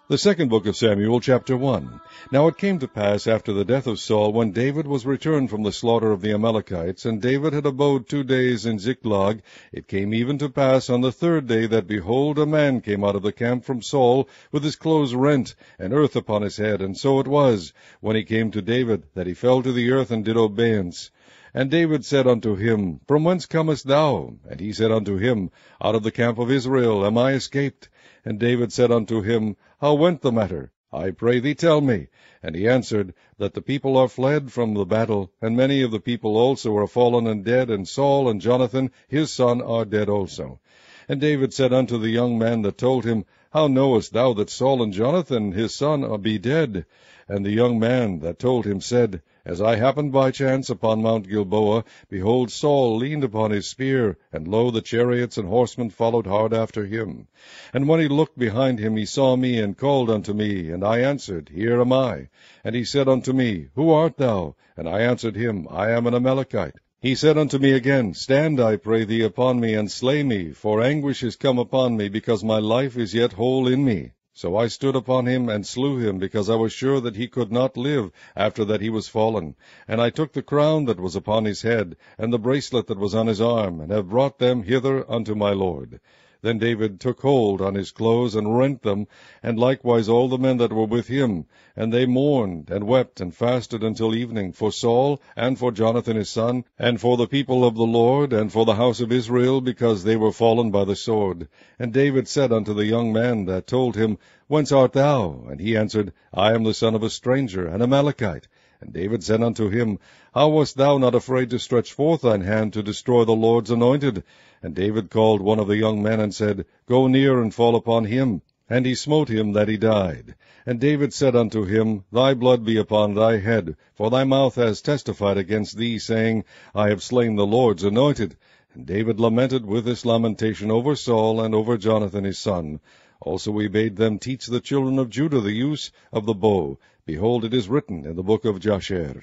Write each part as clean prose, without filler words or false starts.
The second book of Samuel, chapter 1. Now it came to pass after the death of Saul, when David was returned from the slaughter of the Amalekites, and David had abode 2 days in Ziklag, it came even to pass on the 3rd day that, behold, a man came out of the camp from Saul, with his clothes rent, and earth upon his head. And so it was, when he came to David, that he fell to the earth and did obeisance. And David said unto him, From whence comest thou? And he said unto him, Out of the camp of Israel am I escaped. And David said unto him, How went the matter? I pray thee tell me. And he answered, That the people are fled from the battle, and many of the people also are fallen and dead, and Saul and Jonathan his son are dead also. And David said unto the young man that told him, How knowest thou that Saul and Jonathan his son be dead? And the young man that told him said, As I happened by chance upon Mount Gilboa, behold, Saul leaned upon his spear, and lo, the chariots and horsemen followed hard after him. And when he looked behind him, he saw me, and called unto me, and I answered, Here am I. And he said unto me, Who art thou? And I answered him, I am an Amalekite. He said unto me again, Stand, I pray thee, upon me, and slay me, for anguish is come upon me, because my life is yet whole in me. So I stood upon him, and slew him, because I was sure that he could not live after that he was fallen. And I took the crown that was upon his head, and the bracelet that was on his arm, and have brought them hither unto my lord. Then David took hold on his clothes, and rent them, and likewise all the men that were with him. And they mourned, and wept, and fasted until evening, for Saul, and for Jonathan his son, and for the people of the Lord, and for the house of Israel, because they were fallen by the sword. And David said unto the young man that told him, Whence art thou? And he answered, I am the son of a stranger, an Amalekite. And David said unto him, How wast thou not afraid to stretch forth thine hand to destroy the Lord's anointed? And David called one of the young men, and said, Go near and fall upon him. And he smote him that he died. And David said unto him, Thy blood be upon thy head, for thy mouth has testified against thee, saying, I have slain the Lord's anointed. And David lamented with this lamentation over Saul and over Jonathan his son. Also he bade them teach the children of Judah the use of the bow. Behold, it is written in the book of Jasher,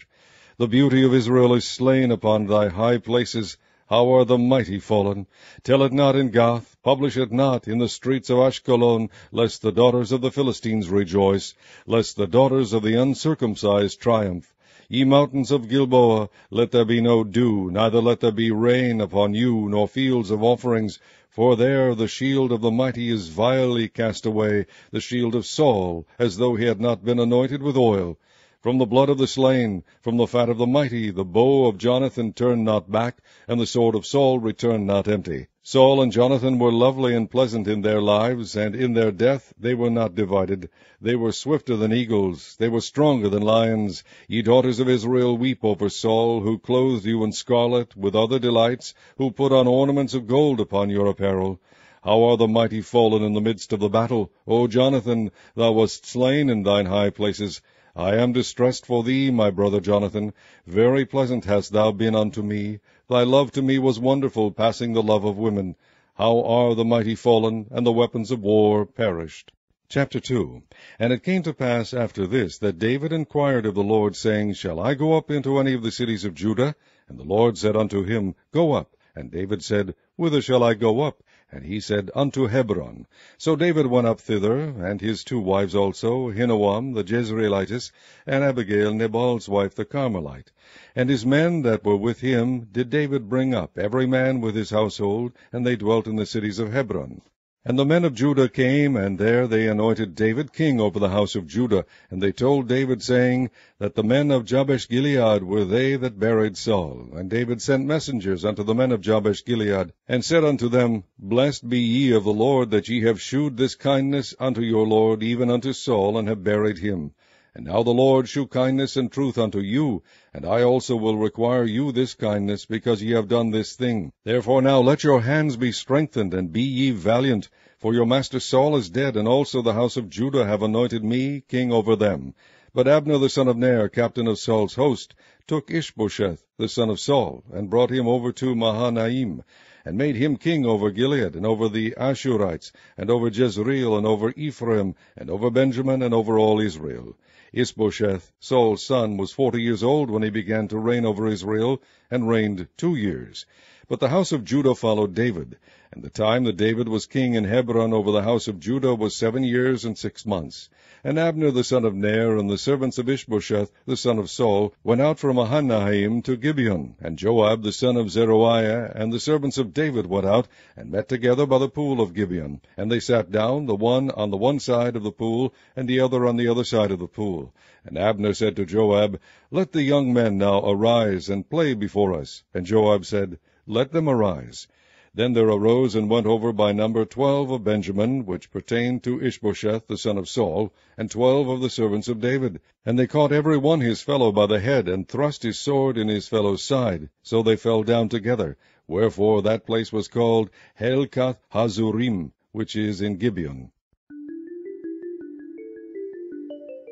The beauty of Israel is slain upon thy high places. How are the mighty fallen? Tell it not in Gath, publish it not in the streets of Ashkelon, lest the daughters of the Philistines rejoice, lest the daughters of the uncircumcised triumph. Ye mountains of Gilboa, let there be no dew, neither let there be rain upon you, nor fields of offerings, for there the shield of the mighty is vilely cast away, the shield of Saul, as though he had not been anointed with oil. From the blood of the slain, from the fat of the mighty, the bow of Jonathan turned not back, and the sword of Saul returned not empty. Saul and Jonathan were lovely and pleasant in their lives, and in their death they were not divided. They were swifter than eagles, they were stronger than lions. Ye daughters of Israel, weep over Saul, who clothed you in scarlet, with other delights, who put on ornaments of gold upon your apparel. How are the mighty fallen in the midst of the battle? O Jonathan, thou wast slain in thine high places. I am distressed for thee, my brother Jonathan. Very pleasant hast thou been unto me. Thy love to me was wonderful, passing the love of women. How are the mighty fallen, and the weapons of war perished. Chapter 2. And it came to pass after this, that David inquired of the Lord, saying, Shall I go up into any of the cities of Judah? And the Lord said unto him, Go up. And David said, Whither shall I go up? And he said, Unto Hebron. So David went up thither, and his 2 wives also, Ahinoam the Jezreelitess, and Abigail Nabal's wife the Carmelite. And his men that were with him did David bring up, every man with his household, and they dwelt in the cities of Hebron. And the men of Judah came, and there they anointed David king over the house of Judah. And they told David, saying, that the men of Jabesh-Gilead were they that buried Saul. And David sent messengers unto the men of Jabesh-Gilead, and said unto them, Blessed be ye of the Lord, that ye have shewed this kindness unto your Lord, even unto Saul, and have buried him. And now the Lord shew kindness and truth unto you, and I also will require you this kindness, because ye have done this thing. Therefore now let your hands be strengthened, and be ye valiant, for your master Saul is dead, and also the house of Judah have anointed me king over them. But Abner the son of Ner, captain of Saul's host, took Ishbosheth the son of Saul, and brought him over to Mahanaim, and made him king over Gilead, and over the Ashurites, and over Jezreel, and over Ephraim, and over Benjamin, and over all Israel. Ishbosheth, Saul's son, was 40 years old when he began to reign over Israel, and reigned 2 years. But the house of Judah followed David, and the time that David was king in Hebron over the house of Judah was 7 years and 6 months. And Abner the son of Ner, and the servants of Ishbosheth the son of Saul, went out from Mahanaim to Gibeon. And Joab the son of Zeruiah, and the servants of David went out, and met together by the pool of Gibeon. And they sat down, the one on the one side of the pool, and the other on the other side of the pool. And Abner said to Joab, Let the young men now arise, and play before us. And Joab said, Let them arise. Then there arose and went over by number 12 of Benjamin, which pertained to Ishbosheth the son of Saul, and 12 of the servants of David. And they caught every one his fellow by the head, and thrust his sword in his fellow's side. So they fell down together. Wherefore that place was called Helkath Hazurim, which is in Gibeon.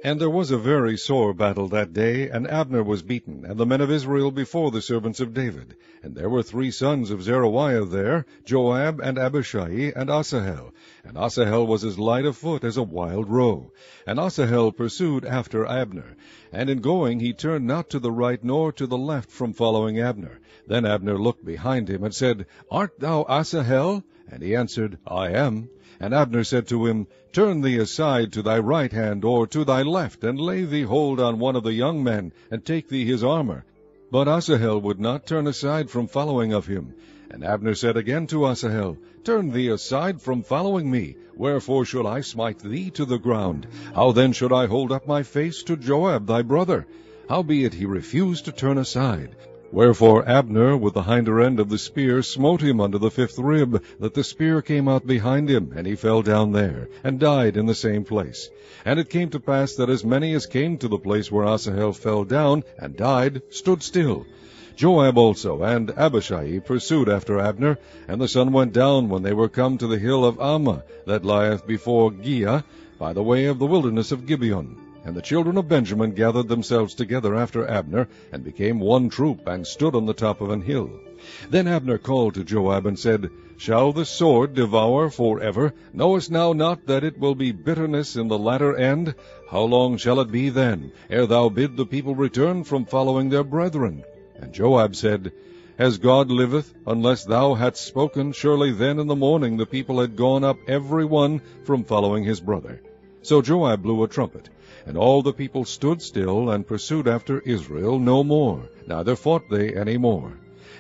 And there was a very sore battle that day, and Abner was beaten, and the men of Israel before the servants of David. And there were 3 sons of Zeruiah there, Joab, and Abishai, and Asahel. And Asahel was as light of foot as a wild roe. And Asahel pursued after Abner. And in going he turned not to the right nor to the left from following Abner. Then Abner looked behind him, and said, Art thou Asahel? And he answered, I am. And Abner said to him, Turn thee aside to thy right hand, or to thy left, and lay thee hold on one of the young men, and take thee his armor. But Asahel would not turn aside from following of him. And Abner said again to Asahel, Turn thee aside from following me. Wherefore should I smite thee to the ground? How then should I hold up my face to Joab thy brother? Howbeit he refused to turn aside. Wherefore Abner with the hinder end of the spear smote him under the 5th rib, that the spear came out behind him, and he fell down there, and died in the same place. And it came to pass that as many as came to the place where Asahel fell down and died stood still. Joab also and Abishai pursued after Abner, and the sun went down when they were come to the hill of Ammah, that lieth before Giah, by the way of the wilderness of Gibeon. And the children of Benjamin gathered themselves together after Abner, and became one troop, and stood on the top of an hill. Then Abner called to Joab, and said, Shall the sword devour forever? Knowest thou not that it will be bitterness in the latter end? How long shall it be then, ere thou bid the people return from following their brethren? And Joab said, As God liveth, unless thou hadst spoken, surely then in the morning the people had gone up every one from following his brother. So Joab blew a trumpet, and all the people stood still, and pursued after Israel no more, neither fought they any more.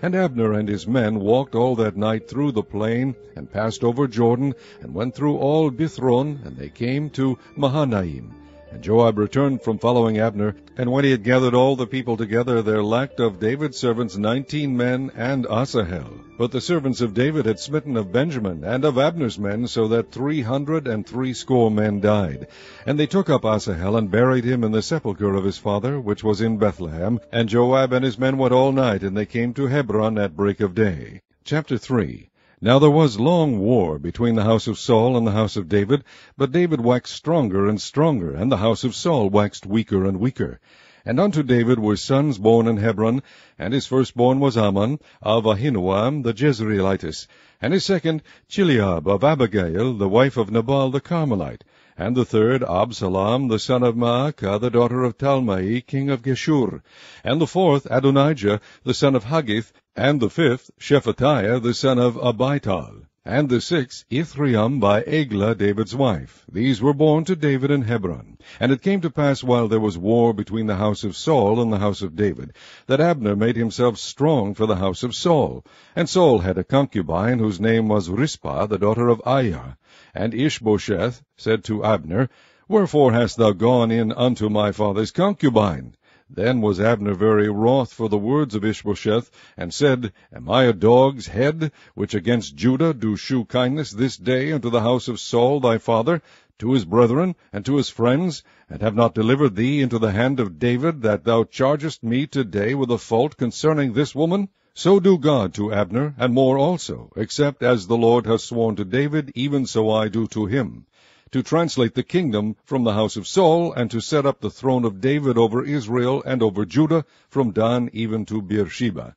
And Abner and his men walked all that night through the plain, and passed over Jordan, and went through all Bithron, and they came to Mahanaim. And Joab returned from following Abner, and when he had gathered all the people together, there lacked of David's servants 19 men and Asahel. But the servants of David had smitten of Benjamin and of Abner's men, so that 360 men died. And they took up Asahel, and buried him in the sepulchre of his father, which was in Bethlehem. And Joab and his men went all night, and they came to Hebron at break of day. Chapter 3. Now there was long war between the house of Saul and the house of David, but David waxed stronger and stronger, and the house of Saul waxed weaker and weaker. And unto David were sons born in Hebron, and his firstborn was Amnon, of Ahinoam the Jezreelitess, and his second Chileab of Abigail, the wife of Nabal the Carmelite, and the third Absalom the son of Maacah, the daughter of Talmai, king of Geshur, and the fourth Adonijah the son of Haggith, and the fifth Shephatiah the son of Abital, and the sixth Ithream by Eglah David's wife. These were born to David in Hebron. And it came to pass, while there was war between the house of Saul and the house of David, that Abner made himself strong for the house of Saul. And Saul had a concubine, whose name was Rizpah, the daughter of Aiah. And Ishbosheth said to Abner, Wherefore hast thou gone in unto my father's concubine? Then was Abner very wroth for the words of Ishbosheth, and said, Am I a dog's head, which against Judah do shew kindness this day unto the house of Saul thy father, to his brethren, and to his friends, and have not delivered thee into the hand of David, that thou chargest me today with a fault concerning this woman? So do God to Abner, and more also, except as the Lord hath sworn to David, even so I do to him, to translate the kingdom from the house of Saul, and to set up the throne of David over Israel and over Judah, from Dan even to Beersheba.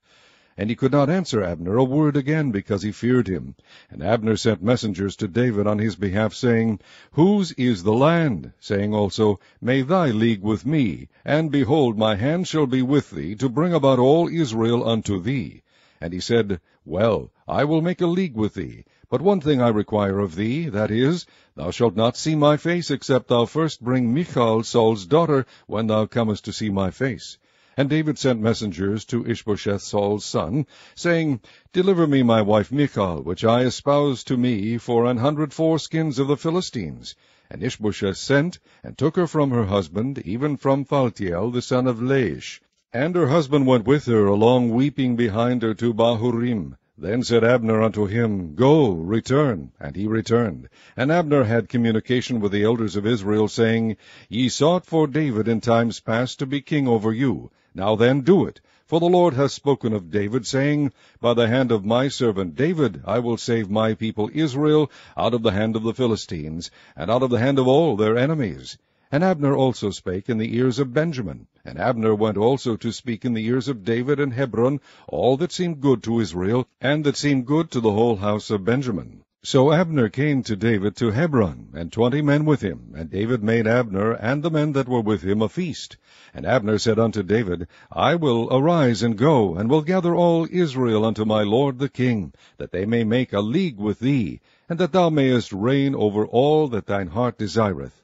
And he could not answer Abner a word again, because he feared him. And Abner sent messengers to David on his behalf, saying, Whose is the land? Saying also, May thy league with me, and behold, my hand shall be with thee, to bring about all Israel unto thee. And he said, Well, I will make a league with thee. But one thing I require of thee, that is, thou shalt not see my face, except thou first bring Michal, Saul's daughter, when thou comest to see my face. And David sent messengers to Ishbosheth Saul's son, saying, Deliver me my wife Michal, which I espoused to me for 100 foreskins of the Philistines. And Ishbosheth sent, and took her from her husband, even from Phaltiel the son of Laish. And her husband went with her, along weeping behind her to Bahurim. Then said Abner unto him, Go, return. And he returned. And Abner had communication with the elders of Israel, saying, Ye sought for David in times past to be king over you. Now then do it. For the Lord hath spoken of David, saying, By the hand of my servant David I will save my people Israel out of the hand of the Philistines, and out of the hand of all their enemies. And Abner also spake in the ears of Benjamin. And Abner went also to speak in the ears of David in Hebron all that seemed good to Israel, and that seemed good to the whole house of Benjamin. So Abner came to David to Hebron, and 20 men with him. And David made Abner and the men that were with him a feast. And Abner said unto David, I will arise and go, and will gather all Israel unto my lord the king, that they may make a league with thee, and that thou mayest reign over all that thine heart desireth.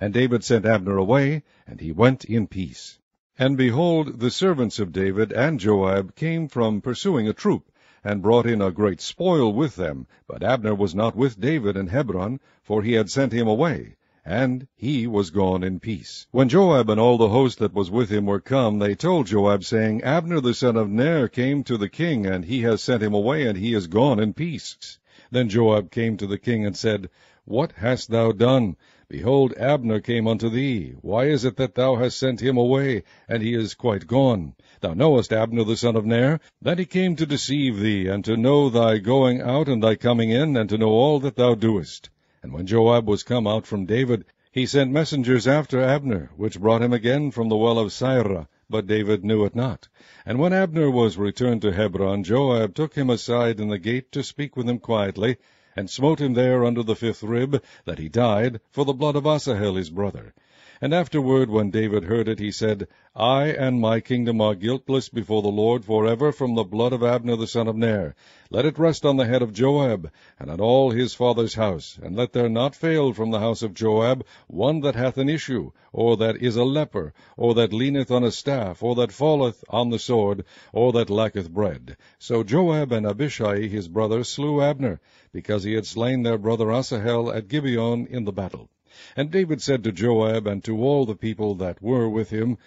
And David sent Abner away, and he went in peace. And behold, the servants of David and Joab came from pursuing a troop, and brought in a great spoil with them. But Abner was not with David in Hebron, for he had sent him away, and he was gone in peace. When Joab and all the host that was with him were come, they told Joab, saying, Abner the son of Ner came to the king, and he has sent him away, and he is gone in peace. Then Joab came to the king, and said, What hast thou done? Behold, Abner came unto thee. Why is it that thou hast sent him away, and he is quite gone? Thou knowest Abner the son of Ner, that he came to deceive thee, and to know thy going out and thy coming in, and to know all that thou doest. And when Joab was come out from David, he sent messengers after Abner, which brought him again from the well of Sirah, but David knew it not. And when Abner was returned to Hebron, Joab took him aside in the gate to speak with him quietly, and smote him there under the 5th rib, that he died, for the blood of Asahel his brother. And afterward, when David heard it, he said, I and my kingdom are guiltless before the Lord forever from the blood of Abner the son of Ner. Let it rest on the head of Joab, and on all his father's house, and let there not fail from the house of Joab one that hath an issue, or that is a leper, or that leaneth on a staff, or that falleth on the sword, or that lacketh bread. So Joab and Abishai his brother slew Abner, because he had slain their brother Asahel at Gibeon in the battle. And David said to Joab and to all the people that were with him,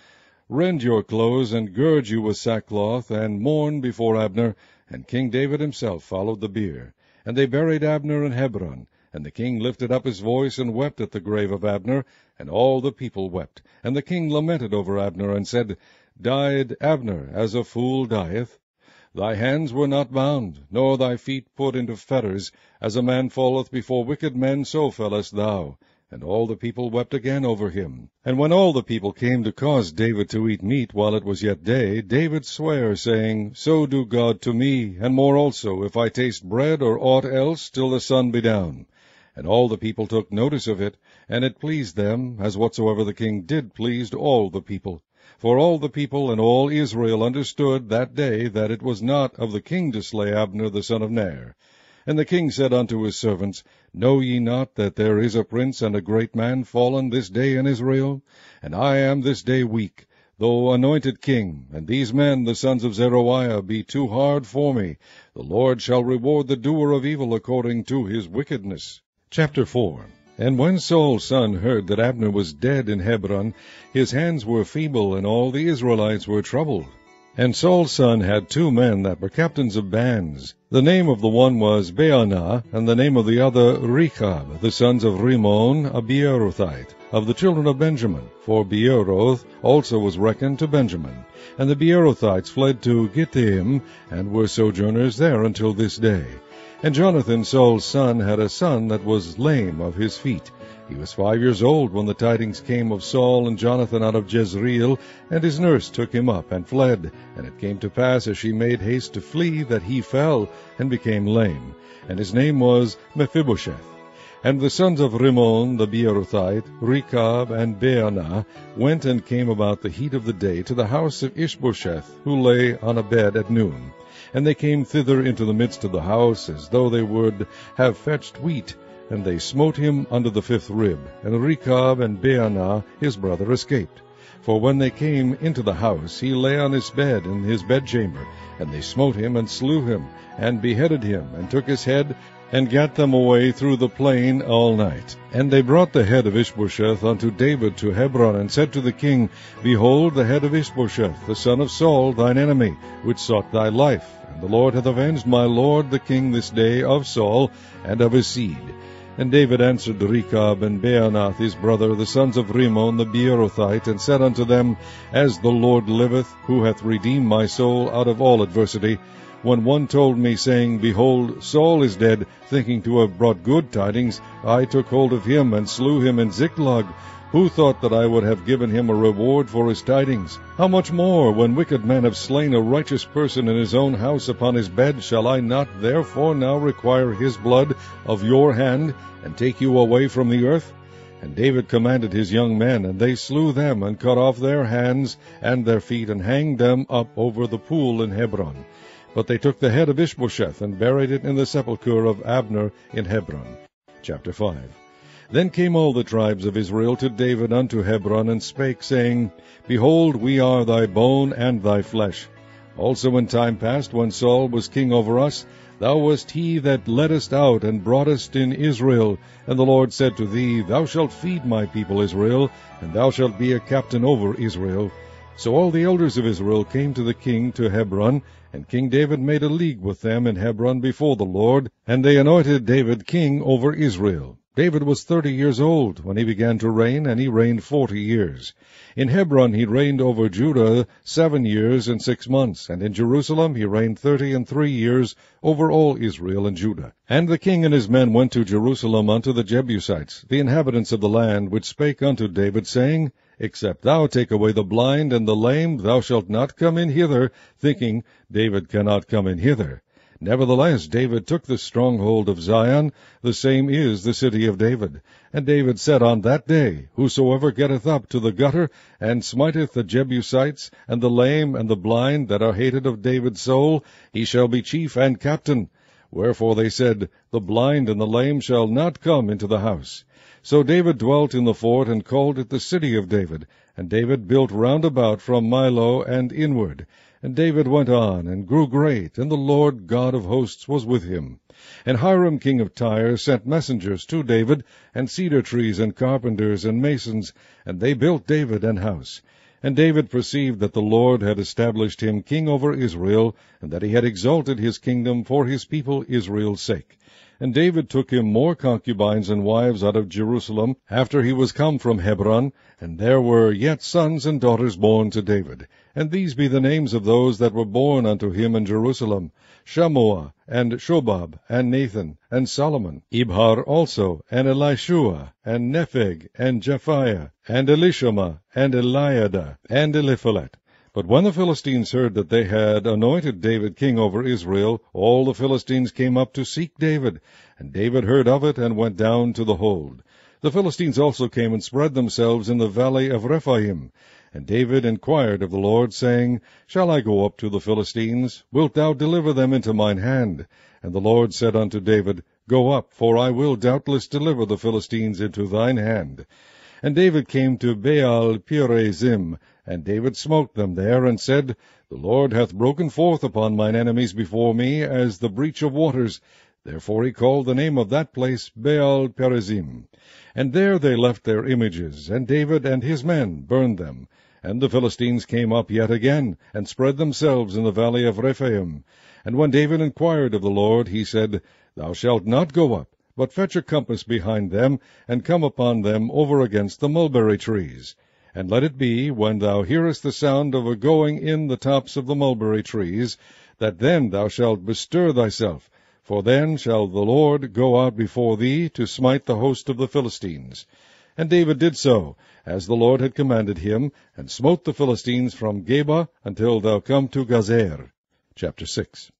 Rend your clothes, and gird you with sackcloth, and mourn before Abner. And King David himself followed the bier. And they buried Abner in Hebron. And the king lifted up his voice, and wept at the grave of Abner, and all the people wept. And the king lamented over Abner, and said, Died Abner as a fool dieth? Thy hands were not bound, nor thy feet put into fetters. As a man falleth before wicked men, so fellest thou. And all the people wept again over him. And when all the people came to cause David to eat meat while it was yet day, David sware, saying, So do God to me, and more also, if I taste bread or aught else, till the sun be down. And all the people took notice of it, and it pleased them, as whatsoever the king did pleased all the people. For all the people and all Israel understood that day that it was not of the king to slay Abner the son of Ner. And the king said unto his servants, Know ye not that there is a prince and a great man fallen this day in Israel? And I am this day weak, though anointed king, and these men, the sons of Zeruiah, be too hard for me. The Lord shall reward the doer of evil according to his wickedness. Chapter 4. And when Saul's son heard that Abner was dead in Hebron, his hands were feeble, and all the Israelites were troubled. And Saul's son had 2 men that were captains of bands. The name of the one was Baanah, and the name of the other Rechab, the sons of Rimmon, a Beerothite, of the children of Benjamin. For Beeroth also was reckoned to Benjamin. And the Beerothites fled to Gittaim, and were sojourners there until this day. And Jonathan, Saul's son, had a son that was lame of his feet. He was 5 years old when the tidings came of Saul and Jonathan out of Jezreel, and his nurse took him up and fled. And it came to pass, as she made haste to flee, that he fell and became lame. And his name was Mephibosheth. And the sons of Rimmon the Beerothite, Rechab and Baanah, went and came about the heat of the day to the house of Ishbosheth, who lay on a bed at noon. And they came thither into the midst of the house, as though they would have fetched wheat. And they smote him under the 5th rib. And Rechab and Baanah his brother escaped. For when they came into the house, he lay on his bed in his bedchamber. And they smote him, and slew him, and beheaded him, and took his head, and gat them away through the plain all night. And they brought the head of Ishbosheth unto David to Hebron, and said to the king, Behold, the head of Ishbosheth, the son of Saul, thine enemy, which sought thy life. And the Lord hath avenged my lord the king this day of Saul, and of his seed. And David answered Rechab and Baanath his brother, the sons of Rimmon the Beerothite, and said unto them, As the Lord liveth, who hath redeemed my soul out of all adversity, when one told me, saying, Behold, Saul is dead, thinking to have brought good tidings, I took hold of him, and slew him in Ziklag. Who thought that I would have given him a reward for his tidings? How much more, when wicked men have slain a righteous person in his own house upon his bed, shall I not therefore now require his blood of your hand, and take you away from the earth? And David commanded his young men, and they slew them, and cut off their hands and their feet, and hanged them up over the pool in Hebron. But they took the head of Ishbosheth, and buried it in the sepulchre of Abner in Hebron. Chapter 5. Then came all the tribes of Israel to David unto Hebron, and spake, saying, Behold, we are thy bone and thy flesh. Also in time past, when Saul was king over us, thou wast he that leddest out and broughtest in Israel. And the Lord said to thee, Thou shalt feed my people Israel, and thou shalt be a captain over Israel. So all the elders of Israel came to the king to Hebron, and King David made a league with them in Hebron before the Lord, and they anointed David king over Israel. David was 30 years old when he began to reign, and he reigned 40 years. In Hebron he reigned over Judah 7 years and 6 months, and in Jerusalem he reigned 33 years over all Israel and Judah. And the king and his men went to Jerusalem unto the Jebusites, the inhabitants of the land, which spake unto David, saying, Except thou take away the blind and the lame, thou shalt not come in hither, thinking, David cannot come in hither. Nevertheless, David took the stronghold of Zion, the same is the city of David. And David said on that day, Whosoever getteth up to the gutter, and smiteth the Jebusites, and the lame and the blind that are hated of David's soul, he shall be chief and captain. Wherefore they said, The blind and the lame shall not come into the house. So David dwelt in the fort, and called it the city of David. And David built round about from Millo and inward. And David went on, and grew great, and the Lord God of hosts was with him. And Hiram king of Tyre sent messengers to David, and cedar trees, and carpenters, and masons, and they built David an house. And David perceived that the Lord had established him king over Israel, and that he had exalted his kingdom for his people Israel's sake. And David took him more concubines and wives out of Jerusalem, after he was come from Hebron, and there were yet sons and daughters born to David. And these be the names of those that were born unto him in Jerusalem, Shammua, and Shobab, and Nathan, and Solomon, Ibhar also, and Elishua, and Nepheg, and Japhiah, and Elishama, and Eliada, and Eliphalet. But when the Philistines heard that they had anointed David king over Israel, all the Philistines came up to seek David. And David heard of it, and went down to the hold. The Philistines also came and spread themselves in the valley of Rephaim. And David inquired of the Lord, saying, Shall I go up to the Philistines? Wilt thou deliver them into mine hand? And the Lord said unto David, Go up, for I will doubtless deliver the Philistines into thine hand. And David came to Baal Perazim, and David smote them there, and said, The Lord hath broken forth upon mine enemies before me, as the breach of waters. Therefore he called the name of that place Baal Perazim. And there they left their images, and David and his men burned them. And the Philistines came up yet again, and spread themselves in the valley of Rephaim. And when David inquired of the Lord, he said, Thou shalt not go up, but fetch a compass behind them, and come upon them over against the mulberry trees. And let it be, when thou hearest the sound of a going in the tops of the mulberry trees, that then thou shalt bestir thyself, for then shall the Lord go out before thee to smite the host of the Philistines. And David did so, as the Lord had commanded him, and smote the Philistines from Geba until thou come to Gazer. Chapter 6.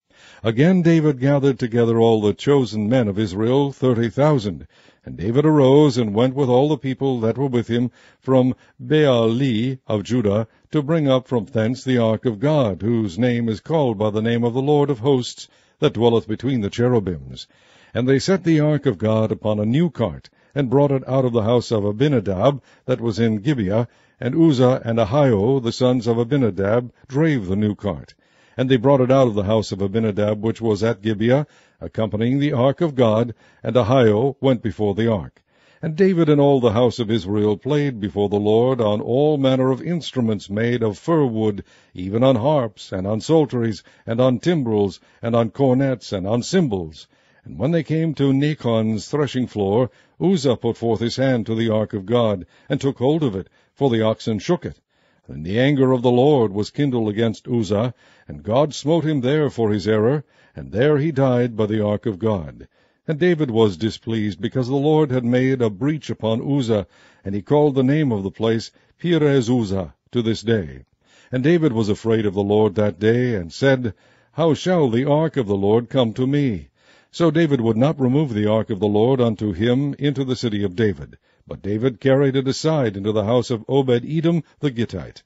Again David gathered together all the chosen men of Israel, 30,000. And David arose and went with all the people that were with him from Baali of Judah, to bring up from thence the ark of God, whose name is called by the name of the Lord of hosts, that dwelleth between the cherubims. And they set the ark of God upon a new cart, and brought it out of the house of Abinadab, that was in Gibeah, and Uzzah and Ahio, the sons of Abinadab, drave the new cart. And they brought it out of the house of Abinadab, which was at Gibeah, accompanying the ark of God, and Ahio went before the ark. And David and all the house of Israel played before the Lord on all manner of instruments made of fir wood, even on harps, and on psalteries, and on timbrels, and on cornets, and on cymbals. And when they came to Nachon's threshing floor, Uzzah put forth his hand to the ark of God, and took hold of it, for the oxen shook it. And the anger of the Lord was kindled against Uzzah, and God smote him there for his error, and there he died by the ark of God. And David was displeased, because the Lord had made a breach upon Uzzah, and he called the name of the place Perez Uzzah to this day. And David was afraid of the Lord that day, and said, How shall the ark of the Lord come to me? So David would not remove the ark of the Lord unto him into the city of David, but David carried it aside into the house of Obed-Edom the Gittite.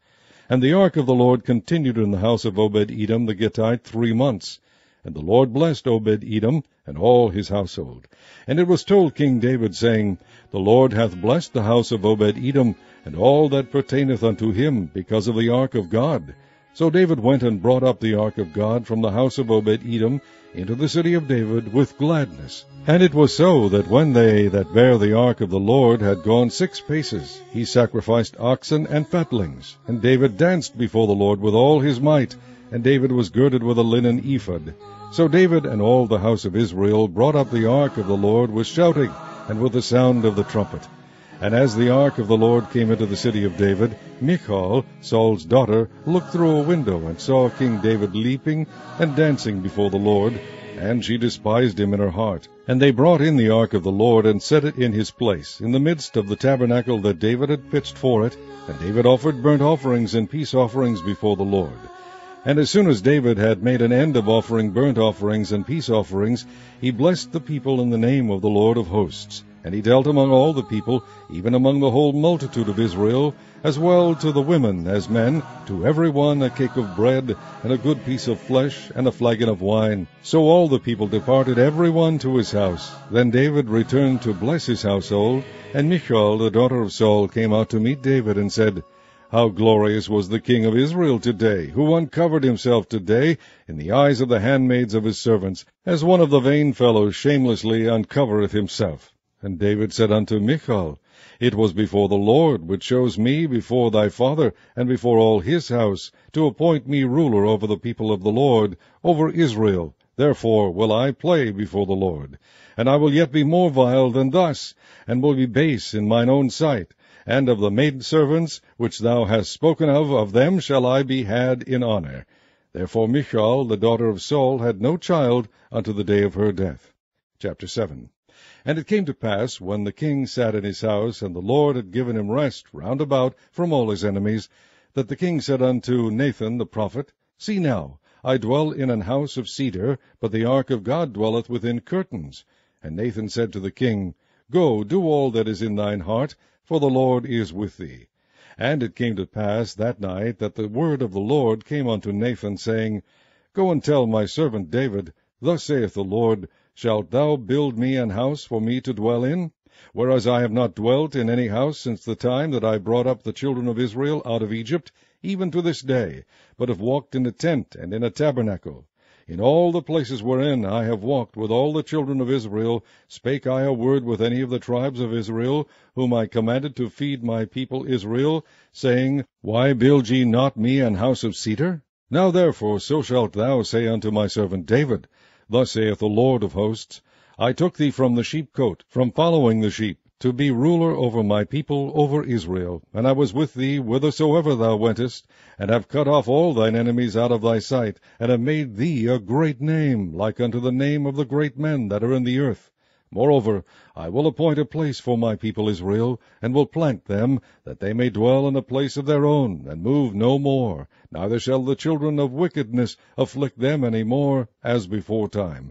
And the ark of the Lord continued in the house of Obed-Edom the Gittite 3 months. And the Lord blessed Obed-Edom and all his household. And it was told King David, saying, The Lord hath blessed the house of Obed-Edom, and all that pertaineth unto him, because of the ark of God. So David went and brought up the ark of God from the house of Obed-Edom into the city of David with gladness. And it was so, that when they that bare the ark of the Lord had gone 6 paces, he sacrificed oxen and fatlings. And David danced before the Lord with all his might, and David was girded with a linen ephod. So David and all the house of Israel brought up the ark of the Lord with shouting, and with the sound of the trumpet. And as the ark of the Lord came into the city of David, Michal, Saul's daughter, looked through a window, and saw King David leaping and dancing before the Lord, and she despised him in her heart. And they brought in the ark of the Lord, and set it in his place, in the midst of the tabernacle that David had pitched for it. And David offered burnt offerings and peace offerings before the Lord. And as soon as David had made an end of offering burnt offerings and peace offerings, he blessed the people in the name of the Lord of hosts. And he dealt among all the people, even among the whole multitude of Israel, as well to the women as men, to every one a cake of bread, and a good piece of flesh, and a flagon of wine. So all the people departed every one to his house. Then David returned to bless his household, and Michal, the daughter of Saul, came out to meet David, and said, How glorious was the king of Israel today, who uncovered himself today in the eyes of the handmaids of his servants, as one of the vain fellows shamelessly uncovereth himself. And David said unto Michal, It was before the Lord, which chose me before thy father, and before all his house, to appoint me ruler over the people of the Lord, over Israel. Therefore will I play before the Lord. And I will yet be more vile than thus, and will be base in mine own sight. And of the maidservants which thou hast spoken of them shall I be had in honor. Therefore Michal, the daughter of Saul, had no child unto the day of her death. Chapter 7. And it came to pass, when the king sat in his house, and the Lord had given him rest round about from all his enemies, that the king said unto Nathan the prophet, See now, I dwell in an house of cedar, but the ark of God dwelleth within curtains. And Nathan said to the king, Go, do all that is in thine heart, for the Lord is with thee. And it came to pass that night that the word of the Lord came unto Nathan, saying, Go and tell my servant David, Thus saith the Lord, Shalt thou build me an house for me to dwell in? Whereas I have not dwelt in any house since the time that I brought up the children of Israel out of Egypt, even to this day, but have walked in a tent and in a tabernacle. In all the places wherein I have walked with all the children of Israel, spake I a word with any of the tribes of Israel, whom I commanded to feed my people Israel, saying, Why build ye not me an house of cedar? Now therefore so shalt thou say unto my servant David, Thus saith the Lord of hosts, I took thee from the sheepcote, from following the sheep, to be ruler over my people, over Israel. And I was with thee whithersoever thou wentest, and have cut off all thine enemies out of thy sight, and have made thee a great name, like unto the name of the great men that are in the earth. Moreover, I will appoint a place for my people Israel, and will plant them, that they may dwell in a place of their own, and move no more. Neither shall the children of wickedness afflict them any more, as beforetime.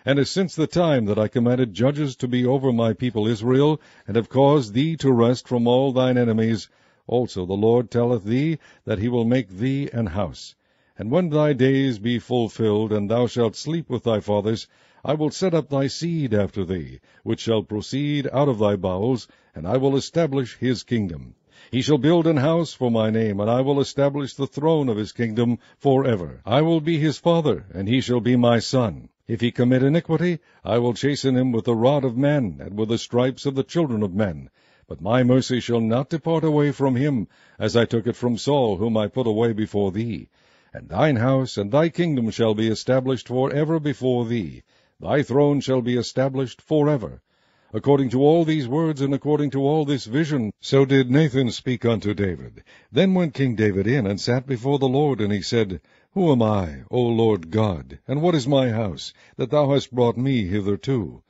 And as since the time that I commanded judges to be over my people Israel, and have caused thee to rest from all thine enemies, also the Lord telleth thee that he will make thee an house. And when thy days be fulfilled, and thou shalt sleep with thy fathers, I will set up thy seed after thee, which shall proceed out of thy bowels, and I will establish his kingdom. He shall build an house for my name, and I will establish the throne of his kingdom forever. I will be his father, and he shall be my son. If he commit iniquity, I will chasten him with the rod of men, and with the stripes of the children of men. But my mercy shall not depart away from him, as I took it from Saul, whom I put away before thee. And thine house and thy kingdom shall be established forever before thee. Thy throne shall be established forever. According to all these words, and according to all this vision, so did Nathan speak unto David. Then went King David in, and sat before the Lord, and he said, Who am I, O Lord God, and what is my house, that thou hast brought me hitherto?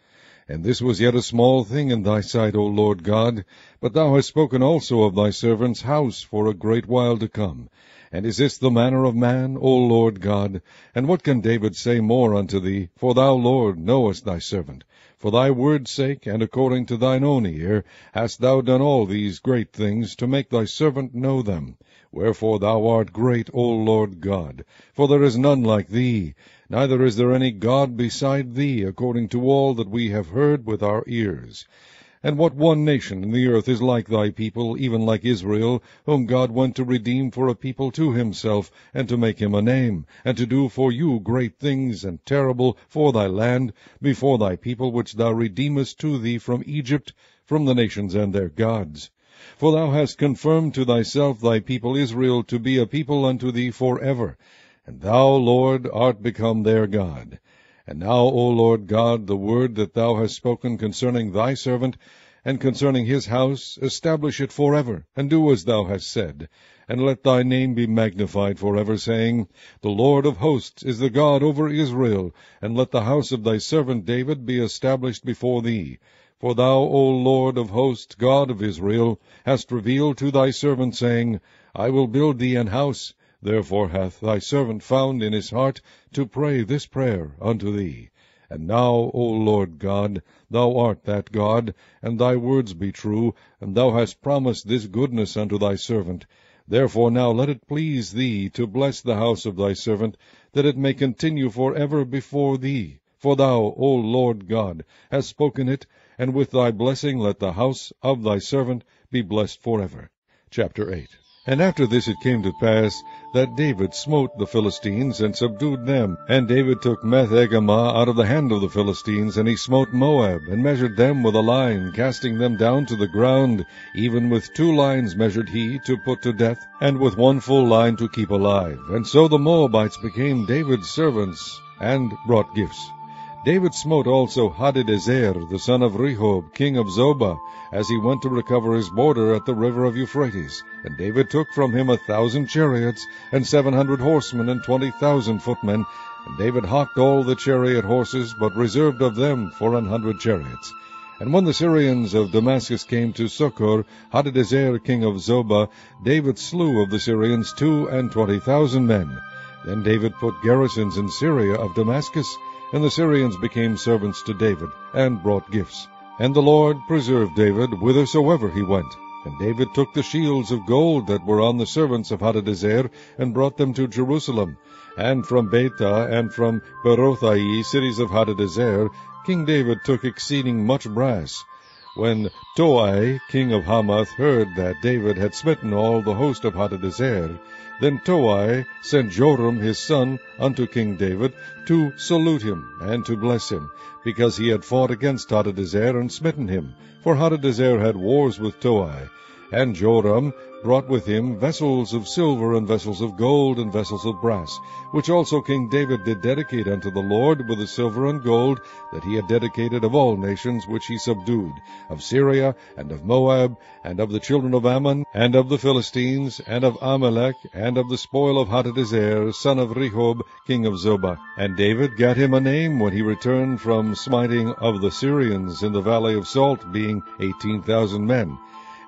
And this was yet a small thing in thy sight, O Lord God, but thou hast spoken also of thy servant's house for a great while to come. And is this the manner of man, O Lord God? And what can David say more unto thee? For thou, Lord, knowest thy servant. For thy word's sake, and according to thine own ear, hast thou done all these great things, to make thy servant know them. Wherefore thou art great, O Lord God. For there is none like thee, neither is there any God beside thee, according to all that we have heard with our ears. And what one nation in the earth is like thy people, even like Israel, whom God went to redeem for a people to himself, and to make him a name, and to do for you great things and terrible for thy land, before thy people which thou redeemest to thee from Egypt, from the nations and their gods? For thou hast confirmed to thyself thy people Israel to be a people unto thee forever, and thou, Lord, art become their God. And now, O Lord God, the word that thou hast spoken concerning thy servant, and concerning his house, establish it forever, and do as thou hast said. And let thy name be magnified forever, saying, The Lord of hosts is the God over Israel, and let the house of thy servant David be established before thee. For thou, O Lord of hosts, God of Israel, hast revealed to thy servant, saying, I will build thee an house. Therefore hath thy servant found in his heart to pray this prayer unto thee. And now, O Lord God, thou art that God, and thy words be true, and thou hast promised this goodness unto thy servant. Therefore now let it please thee to bless the house of thy servant, that it may continue forever before thee. For thou, O Lord God, hast spoken it, and with thy blessing let the house of thy servant be blessed forever. Chapter 8. And after this it came to pass that David smote the Philistines, and subdued them. And David took Meth-Egamah out of the hand of the Philistines, and he smote Moab, and measured them with a line, casting them down to the ground. Even with 2 lines measured he, to put to death, and with 1 full line to keep alive. And so the Moabites became David's servants, and brought gifts. David smote also Hadadezer, the son of Rehob, king of Zobah, as he went to recover his border at the river of Euphrates. And David took from him 1,000 chariots, and 700 horsemen, and 20,000 footmen. And David hocked all the chariot horses, but reserved of them 400 chariots. And when the Syrians of Damascus came to succor Hadadezer, king of Zobah, David slew of the Syrians 22,000 men. Then David put garrisons in Syria of Damascus, and the Syrians became servants to David, and brought gifts. And the Lord preserved David whithersoever he went. And David took the shields of gold that were on the servants of Hadadezer, and brought them to Jerusalem. And from Betah and from Berothai, cities of Hadadezer, King David took exceeding much brass. When Toi, king of Hamath, heard that David had smitten all the host of Hadadezer, then Toi sent Joram his son unto King David to salute him and to bless him, because he had fought against Hadadezer and smitten him. For Hadadezer had wars with Toi. And Joram brought with him vessels of silver, and vessels of gold, and vessels of brass, which also King David did dedicate unto the Lord with the silver and gold that he had dedicated of all nations which he subdued, of Syria, and of Moab, and of the children of Ammon, and of the Philistines, and of Amalek, and of the spoil of Hadadezer, son of Rehob, king of Zobah. And David gat him a name when he returned from smiting of the Syrians in the valley of Salt, being 18,000 men.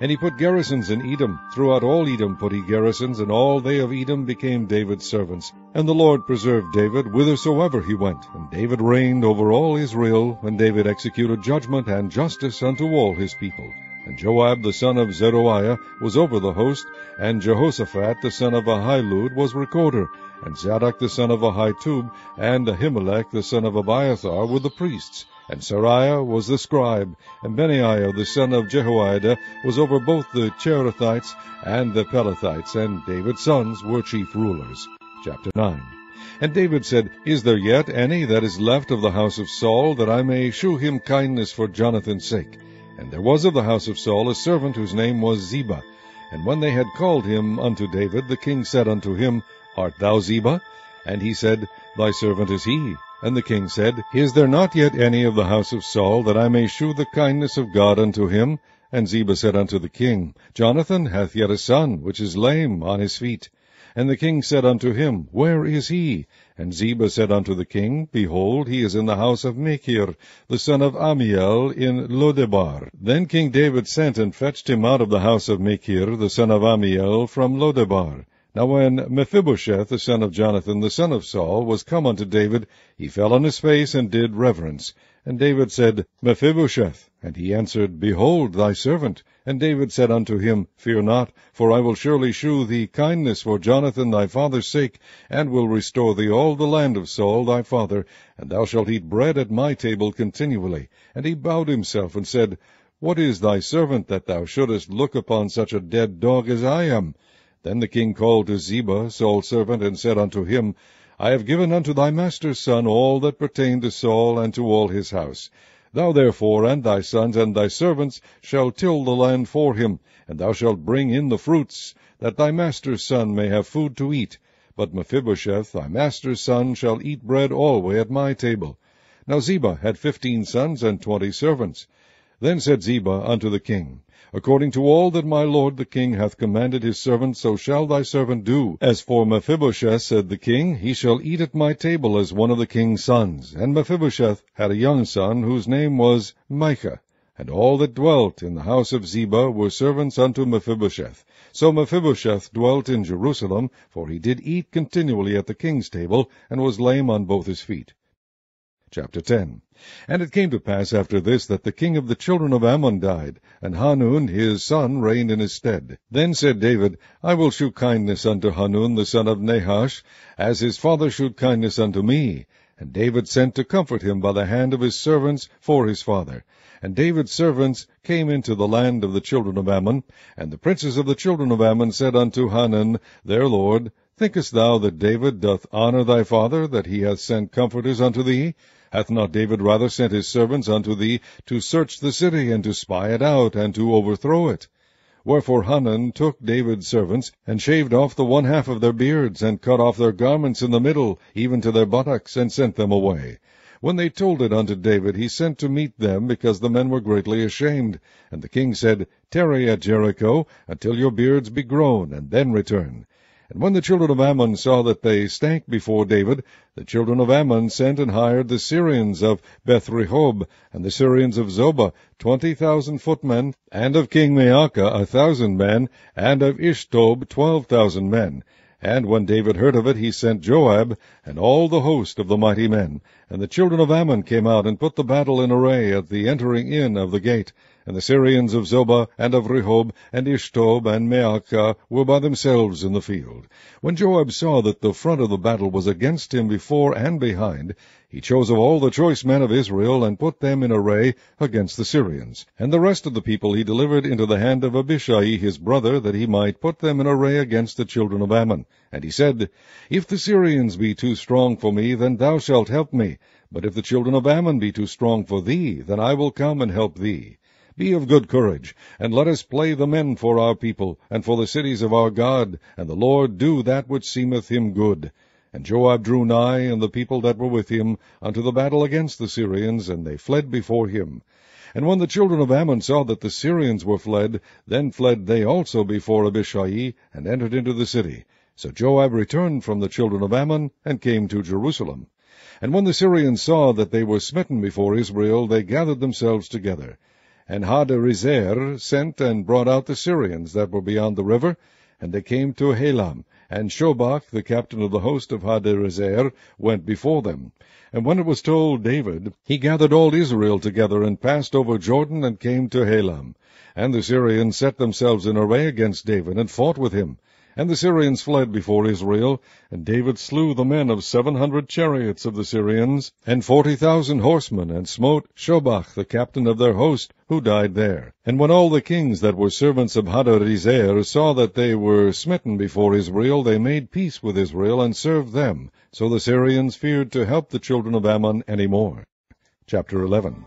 And he put garrisons in Edom. Throughout all Edom put he garrisons, and all they of Edom became David's servants. And the Lord preserved David whithersoever he went. And David reigned over all Israel, and David executed judgment and justice unto all his people. And Joab the son of Zeruiah was over the host, and Jehoshaphat the son of Ahilud was recorder, and Zadok the son of Ahitub, and Ahimelech the son of Abiathar were the priests. And Seraiah was the scribe, and Benaiah the son of Jehoiada was over both the Cherethites and the Pelethites, and David's sons were chief rulers. Chapter 9. And David said, Is there yet any that is left of the house of Saul, that I may shew him kindness for Jonathan's sake? And there was of the house of Saul a servant whose name was Ziba. And when they had called him unto David, the king said unto him, Art thou Ziba? And he said, Thy servant is he. And the king said, Is there not yet any of the house of Saul, that I may shew the kindness of God unto him? And Ziba said unto the king, Jonathan hath yet a son, which is lame on his feet. And the king said unto him, Where is he? And Ziba said unto the king, Behold, he is in the house of Machir, the son of Ammiel, in Lodebar. Then King David sent and fetched him out of the house of Machir, the son of Ammiel, from Lodebar. Now when Mephibosheth, the son of Jonathan, the son of Saul, was come unto David, he fell on his face and did reverence. And David said, Mephibosheth. And he answered, Behold, thy servant. And David said unto him, Fear not, for I will surely shew thee kindness for Jonathan thy father's sake, and will restore thee all the land of Saul thy father, and thou shalt eat bread at my table continually. And he bowed himself and said, What is thy servant, that thou shouldest look upon such a dead dog as I am? Then the king called to Ziba, Saul's servant, and said unto him, I have given unto thy master's son all that pertained to Saul and to all his house. Thou therefore and thy sons and thy servants shall till the land for him, and thou shalt bring in the fruits, that thy master's son may have food to eat. But Mephibosheth, thy master's son, shall eat bread alway at my table. Now Ziba had 15 sons and 20 servants. Then said Ziba unto the king, According to all that my lord the king hath commanded his servant, so shall thy servant do. As for Mephibosheth, said the king, he shall eat at my table as one of the king's sons. And Mephibosheth had a young son, whose name was Micah. And all that dwelt in the house of Ziba were servants unto Mephibosheth. So Mephibosheth dwelt in Jerusalem, for he did eat continually at the king's table, and was lame on both his feet. Chapter 10. And it came to pass after this that the king of the children of Ammon died, and Hanun his son reigned in his stead. Then said David, I will shew kindness unto Hanun the son of Nahash, as his father shewed kindness unto me. And David sent to comfort him by the hand of his servants for his father. And David's servants came into the land of the children of Ammon, and the princes of the children of Ammon said unto Hanun their lord, Thinkest thou that David doth honor thy father, that he hath sent comforters unto thee? Hath not David rather sent his servants unto thee to search the city, and to spy it out, and to overthrow it? Wherefore Hanun took David's servants, and shaved off the 1/2 of their beards, and cut off their garments in the middle, even to their buttocks, and sent them away. When they told it unto David, he sent to meet them, because the men were greatly ashamed. And the king said, Tarry at Jericho, until your beards be grown, and then return. And when the children of Ammon saw that they stank before David, the children of Ammon sent and hired the Syrians of Beth-rehob, and the Syrians of Zobah, 20,000 footmen, and of King Maacah 1,000 men, and of Ishtob 12,000 men. And when David heard of it, he sent Joab, and all the host of the mighty men. And the children of Ammon came out, and put the battle in array at the entering in of the gate. And the Syrians of Zobah, and of Rehob, and Ishtob, and Maacah were by themselves in the field. When Joab saw that the front of the battle was against him before and behind, he chose of all the choice men of Israel, and put them in array against the Syrians. And the rest of the people he delivered into the hand of Abishai his brother, that he might put them in array against the children of Ammon. And he said, If the Syrians be too strong for me, then thou shalt help me. But if the children of Ammon be too strong for thee, then I will come and help thee. Be of good courage, and let us play the men for our people, and for the cities of our God, and the Lord do that which seemeth him good. And Joab drew nigh, and the people that were with him, unto the battle against the Syrians, and they fled before him. And when the children of Ammon saw that the Syrians were fled, then fled they also before Abishai, and entered into the city. So Joab returned from the children of Ammon, and came to Jerusalem. And when the Syrians saw that they were smitten before Israel, they gathered themselves together. And Hadarezer sent and brought out the Syrians that were beyond the river, and they came to Helam, and Shobach, the captain of the host of Hadarezer, went before them. And when it was told David, he gathered all Israel together, and passed over Jordan, and came to Helam. And the Syrians set themselves in array against David, and fought with him. And the Syrians fled before Israel, and David slew the men of 700 chariots of the Syrians, and 40,000 horsemen, and smote Shobach, the captain of their host, who died there. And when all the kings that were servants of Hadarezer saw that they were smitten before Israel, they made peace with Israel, and served them. So the Syrians feared to help the children of Ammon any more. Chapter 11.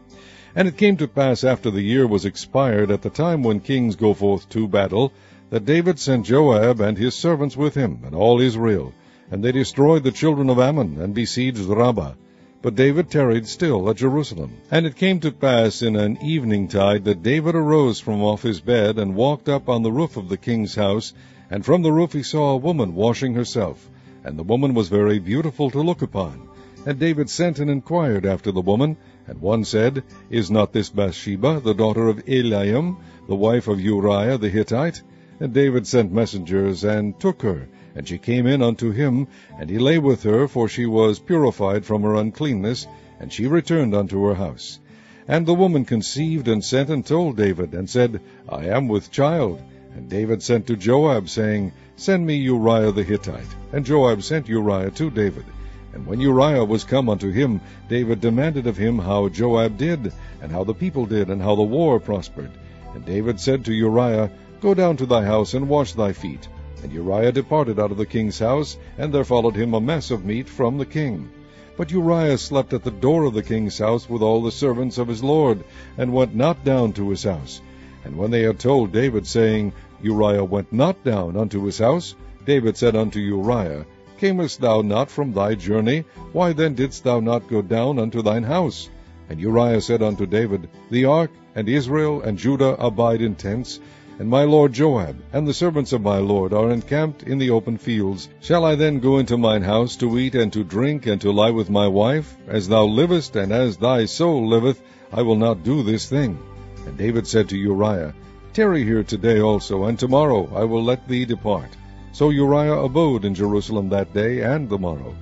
And it came to pass after the year was expired, at the time when kings go forth to battle, that David sent Joab and his servants with him, and all Israel. And they destroyed the children of Ammon, and besieged Rabbah. But David tarried still at Jerusalem. And it came to pass in an evening-tide that David arose from off his bed, and walked up on the roof of the king's house, and from the roof he saw a woman washing herself. And the woman was very beautiful to look upon. And David sent and inquired after the woman. And one said, Is not this Bathsheba, the daughter of Eliam, the wife of Uriah the Hittite? And David sent messengers, and took her. And she came in unto him, and he lay with her, for she was purified from her uncleanness, and she returned unto her house. And the woman conceived, and sent and told David, and said, I am with child. And David sent to Joab, saying, Send me Uriah the Hittite. And Joab sent Uriah to David. And when Uriah was come unto him, David demanded of him how Joab did, and how the people did, and how the war prospered. And David said to Uriah, Go down to thy house, and wash thy feet. And Uriah departed out of the king's house, and there followed him a mess of meat from the king. But Uriah slept at the door of the king's house with all the servants of his lord, and went not down to his house. And when they had told David, saying, Uriah went not down unto his house, David said unto Uriah, Camest thou not from thy journey? Why then didst thou not go down unto thine house? And Uriah said unto David, The ark, and Israel, and Judah abide in tents, and my lord Joab, and the servants of my lord, are encamped in the open fields. Shall I then go into mine house to eat and to drink, and to lie with my wife? As thou livest, and as thy soul liveth, I will not do this thing. And David said to Uriah, Tarry here today also, and tomorrow I will let thee depart. So Uriah abode in Jerusalem that day and the morrow.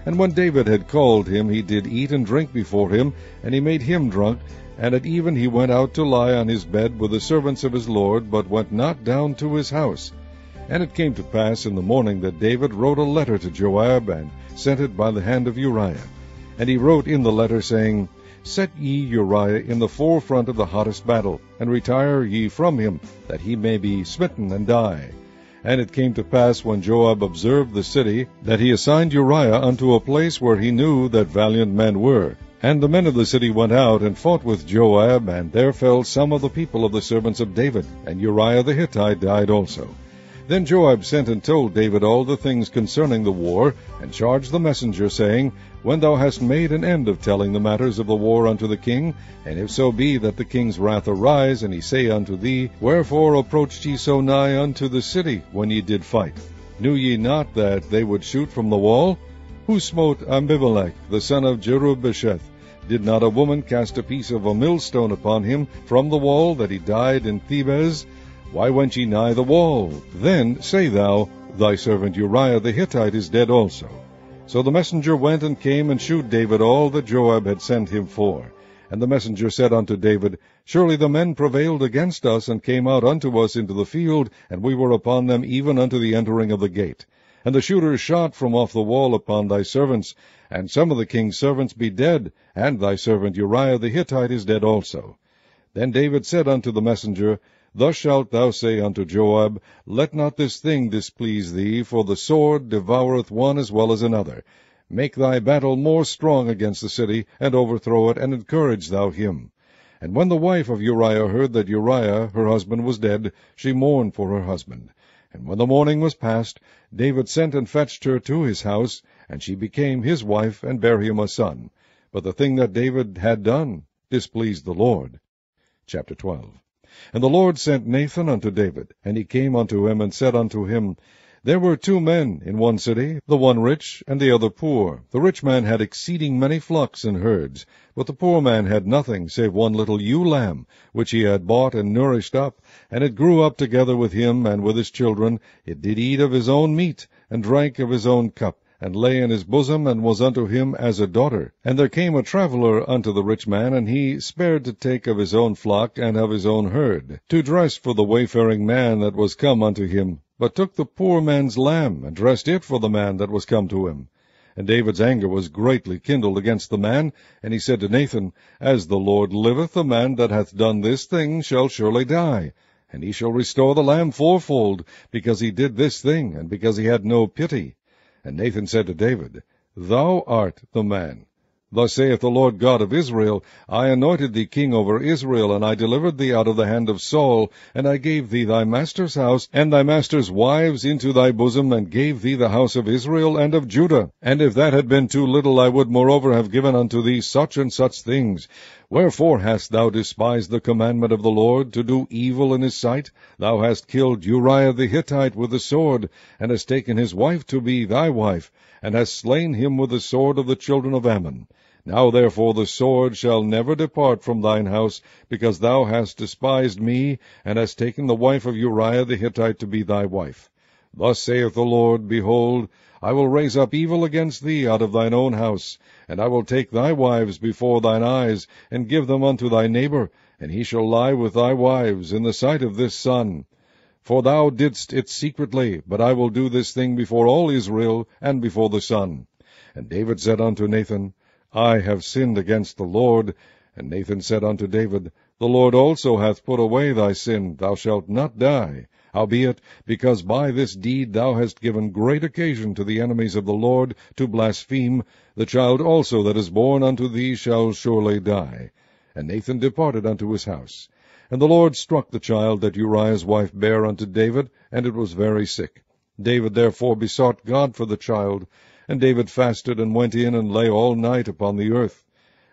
And when David had called him, he did eat and drink before him, and he made him drunk. And at even he went out to lie on his bed with the servants of his lord, but went not down to his house. And it came to pass in the morning that David wrote a letter to Joab, and sent it by the hand of Uriah. And he wrote in the letter, saying, Set ye Uriah in the forefront of the hottest battle, and retire ye from him, that he may be smitten and die. And it came to pass, when Joab observed the city, that he assigned Uriah unto a place where he knew that valiant men were. And the men of the city went out and fought with Joab, and there fell some of the people of the servants of David, and Uriah the Hittite died also. Then Joab sent and told David all the things concerning the war, and charged the messenger, saying, When thou hast made an end of telling the matters of the war unto the king, and if so be that the king's wrath arise, and he say unto thee, Wherefore approached ye so nigh unto the city when ye did fight? Knew ye not that they would shoot from the wall? Who smote Abimelech, the son of Jerubbaal? Did not a woman cast a piece of a millstone upon him from the wall, that he died in Thebez? Why went ye nigh the wall? Then say thou, Thy servant Uriah the Hittite is dead also. So the messenger went and came and shewed David all that Joab had sent him for. And the messenger said unto David, Surely the men prevailed against us, and came out unto us into the field, and we were upon them even unto the entering of the gate. And the shooters shot from off the wall upon thy servants, and some of the king's servants be dead, and thy servant Uriah the Hittite is dead also. Then David said unto the messenger, Thus shalt thou say unto Joab, Let not this thing displease thee, for the sword devoureth one as well as another. Make thy battle more strong against the city, and overthrow it, and encourage thou him. And when the wife of Uriah heard that Uriah her husband was dead, she mourned for her husband. And when the morning was past, David sent and fetched her to his house, and she became his wife, and bare him a son. But the thing that David had done displeased the Lord. Chapter 12. And the Lord sent Nathan unto David, and he came unto him, and said unto him, There were 2 men in one city, the one rich and the other poor. The rich man had exceeding many flocks and herds, but the poor man had nothing save one little ewe lamb, which he had bought and nourished up, and it grew up together with him and with his children. It did eat of his own meat, and drank of his own cup, and lay in his bosom, and was unto him as a daughter. And there came a traveller unto the rich man, and he spared to take of his own flock and of his own herd, to dress for the wayfaring man that was come unto him, but took the poor man's lamb, and dressed it for the man that was come to him. And David's anger was greatly kindled against the man, and he said to Nathan, As the Lord liveth, the man that hath done this thing shall surely die, and he shall restore the lamb fourfold, because he did this thing, and because he had no pity. And Nathan said to David, Thou art the man. Thus saith the Lord God of Israel, I anointed thee king over Israel, and I delivered thee out of the hand of Saul, and I gave thee thy master's house, and thy master's wives into thy bosom, and gave thee the house of Israel and of Judah. And if that had been too little, I would moreover have given unto thee such and such things. Wherefore hast thou despised the commandment of the Lord, to do evil in his sight? Thou hast killed Uriah the Hittite with the sword, and hast taken his wife to be thy wife, and hast slain him with the sword of the children of Ammon. Now therefore the sword shall never depart from thine house, because thou hast despised me, and hast taken the wife of Uriah the Hittite to be thy wife. Thus saith the Lord, Behold, I will raise up evil against thee out of thine own house, and I will take thy wives before thine eyes, and give them unto thy neighbor, and he shall lie with thy wives in the sight of this sun. For thou didst it secretly, but I will do this thing before all Israel, and before the sun. And David said unto Nathan, I have sinned against the Lord. And Nathan said unto David, The Lord also hath put away thy sin, thou shalt not die. Howbeit, because by this deed thou hast given great occasion to the enemies of the Lord to blaspheme, the child also that is born unto thee shall surely die. And Nathan departed unto his house. And the Lord struck the child that Uriah's wife bare unto David, and it was very sick. David therefore besought God for the child, and David fasted, and went in, and lay all night upon the earth.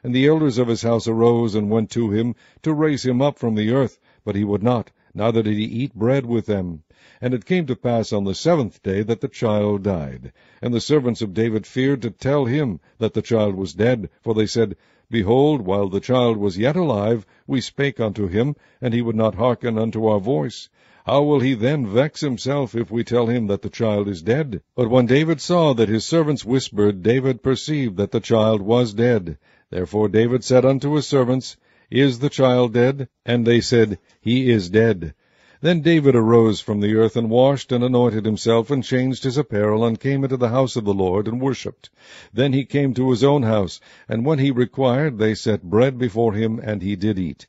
And the elders of his house arose, and went to him, to raise him up from the earth, but he would not, neither did he eat bread with them. And it came to pass on the 7th day that the child died. And the servants of David feared to tell him that the child was dead, for they said, Behold, while the child was yet alive, we spake unto him, and he would not hearken unto our voice. How will he then vex himself if we tell him that the child is dead? But when David saw that his servants whispered, David perceived that the child was dead. Therefore David said unto his servants, Is the child dead? And they said, He is dead. Then David arose from the earth, and washed, and anointed himself, and changed his apparel, and came into the house of the Lord, and worshipped. Then he came to his own house, and when he required, they set bread before him, and he did eat.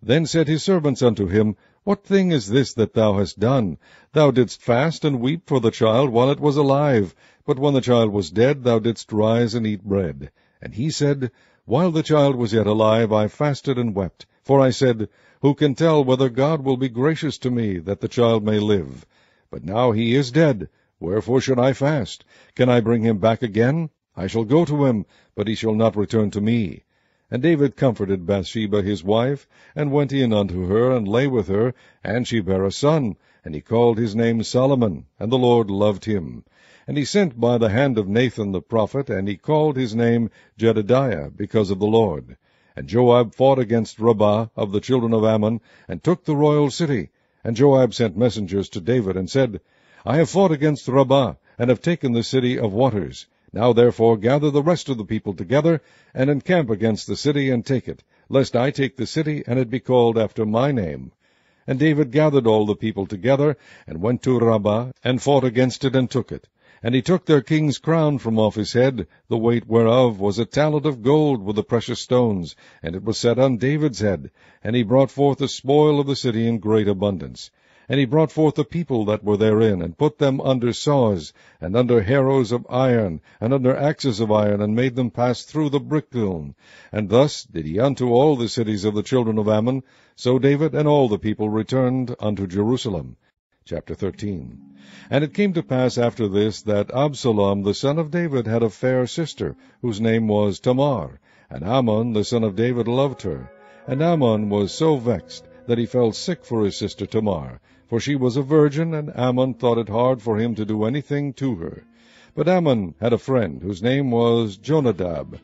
Then said his servants unto him, What thing is this that thou hast done? Thou didst fast and weep for the child while it was alive, but when the child was dead, thou didst rise and eat bread. And he said, While the child was yet alive, I fasted and wept. For I said, Who can tell whether God will be gracious to me, that the child may live? But now he is dead. Wherefore should I fast? Can I bring him back again? I shall go to him, but he shall not return to me. And David comforted Bathsheba his wife, and went in unto her, and lay with her, and she bare a son, and he called his name Solomon, and the Lord loved him. And he sent by the hand of Nathan the prophet, and he called his name Jedediah, because of the Lord. And Joab fought against Rabbah of the children of Ammon, and took the royal city. And Joab sent messengers to David, and said, I have fought against Rabbah, and have taken the city of waters. Now therefore gather the rest of the people together, and encamp against the city, and take it, lest I take the city, and it be called after my name. And David gathered all the people together, and went to Rabbah, and fought against it, and took it. And he took their king's crown from off his head, the weight whereof was a talent of gold with the precious stones, and it was set on David's head. And he brought forth the spoil of the city in great abundance. And he brought forth the people that were therein, and put them under saws, and under harrows of iron, and under axes of iron, and made them pass through the brick-kiln. And thus did he unto all the cities of the children of Ammon. So David and all the people returned unto Jerusalem. Chapter 13. And it came to pass after this, that Absalom the son of David had a fair sister, whose name was Tamar. And Amnon the son of David loved her. And Amnon was so vexed, that he fell sick for his sister Tamar, for she was a virgin, and Ammon thought it hard for him to do anything to her. But Ammon had a friend, whose name was Jonadab,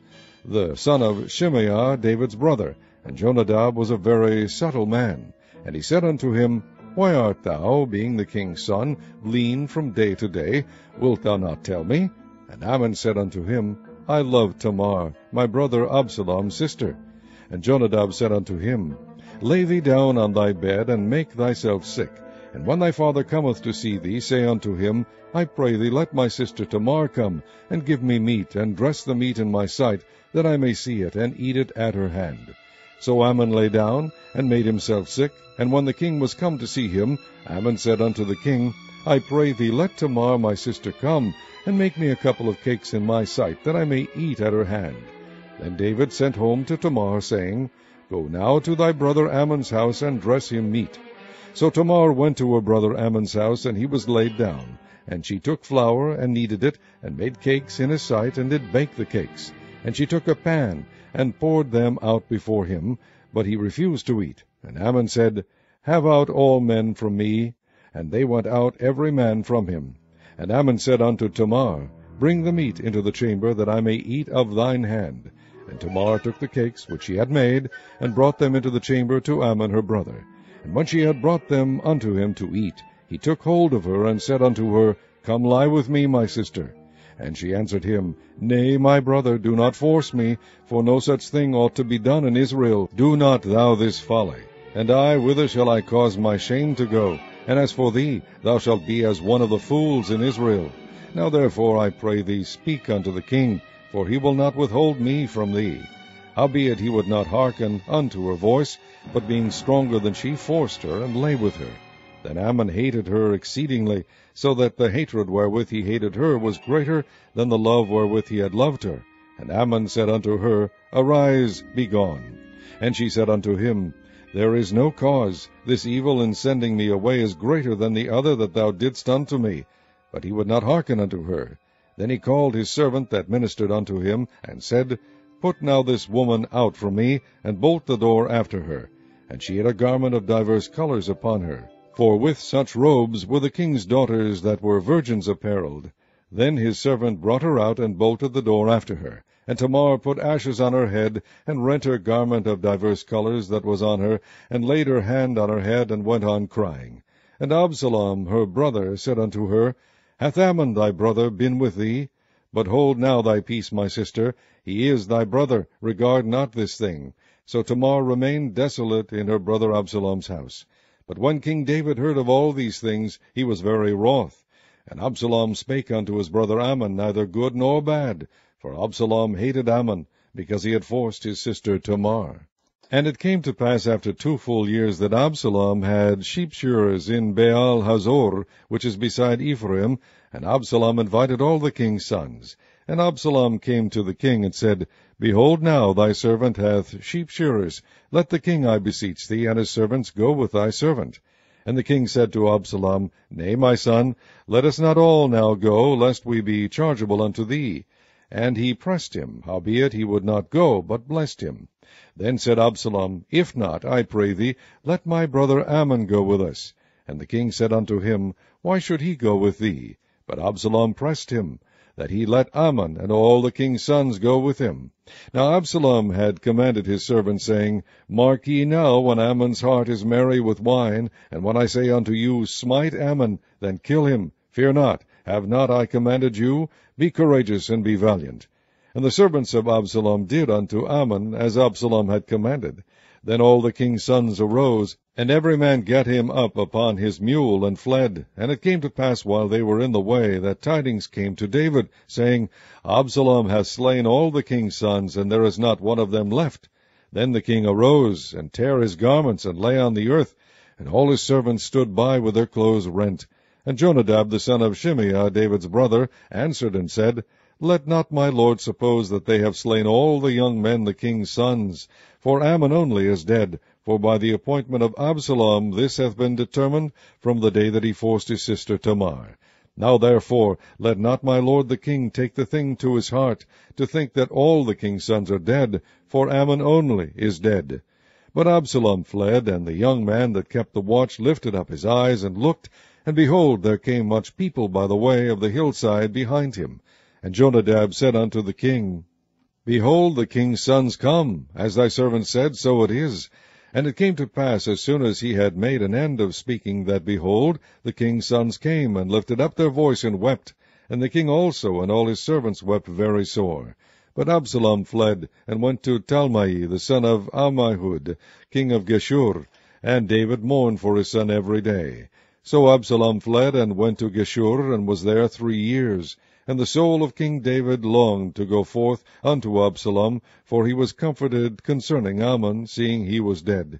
the son of Shimeah, David's brother. And Jonadab was a very subtle man. And he said unto him, Why art thou, being the king's son, lean from day to day? Wilt thou not tell me? And Ammon said unto him, I love Tamar, my brother Absalom's sister. And Jonadab said unto him, Lay thee down on thy bed, and make thyself sick. And when thy father cometh to see thee, say unto him, I pray thee, let my sister Tamar come, and give me meat, and dress the meat in my sight, that I may see it, and eat it at her hand. So Ammon lay down, and made himself sick. And when the king was come to see him, Ammon said unto the king, I pray thee, let Tamar my sister come, and make me a couple of cakes in my sight, that I may eat at her hand. Then David sent home to Tamar, saying, Go now to thy brother Ammon's house, and dress him meat. So Tamar went to her brother Ammon's house, and he was laid down. And she took flour, and kneaded it, and made cakes in his sight, and did bake the cakes. And she took a pan, and poured them out before him, but he refused to eat. And Ammon said, Have out all men from me. And they went out every man from him. And Ammon said unto Tamar, Bring the meat into the chamber, that I may eat of thine hand. And Tamar took the cakes which she had made, and brought them into the chamber to Ammon her brother. And when she had brought them unto him to eat, he took hold of her, and said unto her, Come lie with me, my sister. And she answered him, Nay, my brother, do not force me, for no such thing ought to be done in Israel. Do not thou this folly. And I, whither shall I cause my shame to go? And as for thee, thou shalt be as one of the fools in Israel. Now therefore, I pray thee, speak unto the king, for he will not withhold me from thee. Howbeit he would not hearken unto her voice, but being stronger than she, forced her, and lay with her. Then Ammon hated her exceedingly, so that the hatred wherewith he hated her was greater than the love wherewith he had loved her. And Ammon said unto her, Arise, be gone. And she said unto him, There is no cause. This evil in sending me away is greater than the other that thou didst unto me. But he would not hearken unto her. Then he called his servant that ministered unto him, and said, Put now this woman out from me, and bolt the door after her. And she had a garment of divers colors upon her. For with such robes were the king's daughters that were virgins apparelled. Then his servant brought her out, and bolted the door after her. And Tamar put ashes on her head, and rent her garment of divers colors that was on her, and laid her hand on her head, and went on crying. And Absalom her brother said unto her, Hath Ammon thy brother been with thee? But hold now thy peace, my sister, he is thy brother, regard not this thing. So Tamar remained desolate in her brother Absalom's house. But when King David heard of all these things, he was very wroth. And Absalom spake unto his brother Ammon neither good nor bad, for Absalom hated Ammon, because he had forced his sister Tamar. And it came to pass after 2 full years that Absalom had sheep-shearers in Baal Hazor, which is beside Ephraim, and Absalom invited all the king's sons. And Absalom came to the king, and said, Behold now, thy servant hath sheep-shearers. Let the king, I beseech thee, and his servants go with thy servant. And the king said to Absalom, Nay, my son, let us not all now go, lest we be chargeable unto thee. And he pressed him, howbeit he would not go, but blessed him. Then said Absalom, If not, I pray thee, let my brother Ammon go with us. And the king said unto him, Why should he go with thee? But Absalom pressed him, that he let Ammon and all the king's sons go with him. Now Absalom had commanded his servants, saying, Mark ye now, when Ammon's heart is merry with wine, and when I say unto you, Smite Ammon, then kill him. Fear not, have not I commanded you? Be courageous and be valiant. And the servants of Absalom did unto Ammon as Absalom had commanded. Then all the king's sons arose, and every man gat him up upon his mule, and fled. And it came to pass, while they were in the way, that tidings came to David, saying, Absalom hath slain all the king's sons, and there is not one of them left. Then the king arose, and tare his garments, and lay on the earth, and all his servants stood by with their clothes rent. And Jonadab the son of Shimeah, David's brother, answered and said, Let not my lord suppose that they have slain all the young men the king's sons. For Ammon only is dead, for by the appointment of Absalom this hath been determined from the day that he forced his sister Tamar. Now therefore let not my lord the king take the thing to his heart, to think that all the king's sons are dead, for Ammon only is dead. But Absalom fled, and the young man that kept the watch lifted up his eyes and looked, and behold, there came much people by the way of the hillside behind him. And Jonadab said unto the king, Behold, the king's sons come, as thy servant said, so it is. And it came to pass, as soon as he had made an end of speaking, that, behold, the king's sons came, and lifted up their voice, and wept. And the king also and all his servants wept very sore. But Absalom fled, and went to Talmai, the son of Ammihud, king of Geshur, and David mourned for his son every day. So Absalom fled, and went to Geshur, and was there 3 years. And the soul of King David longed to go forth unto Absalom, for he was comforted concerning Ammon, seeing he was dead.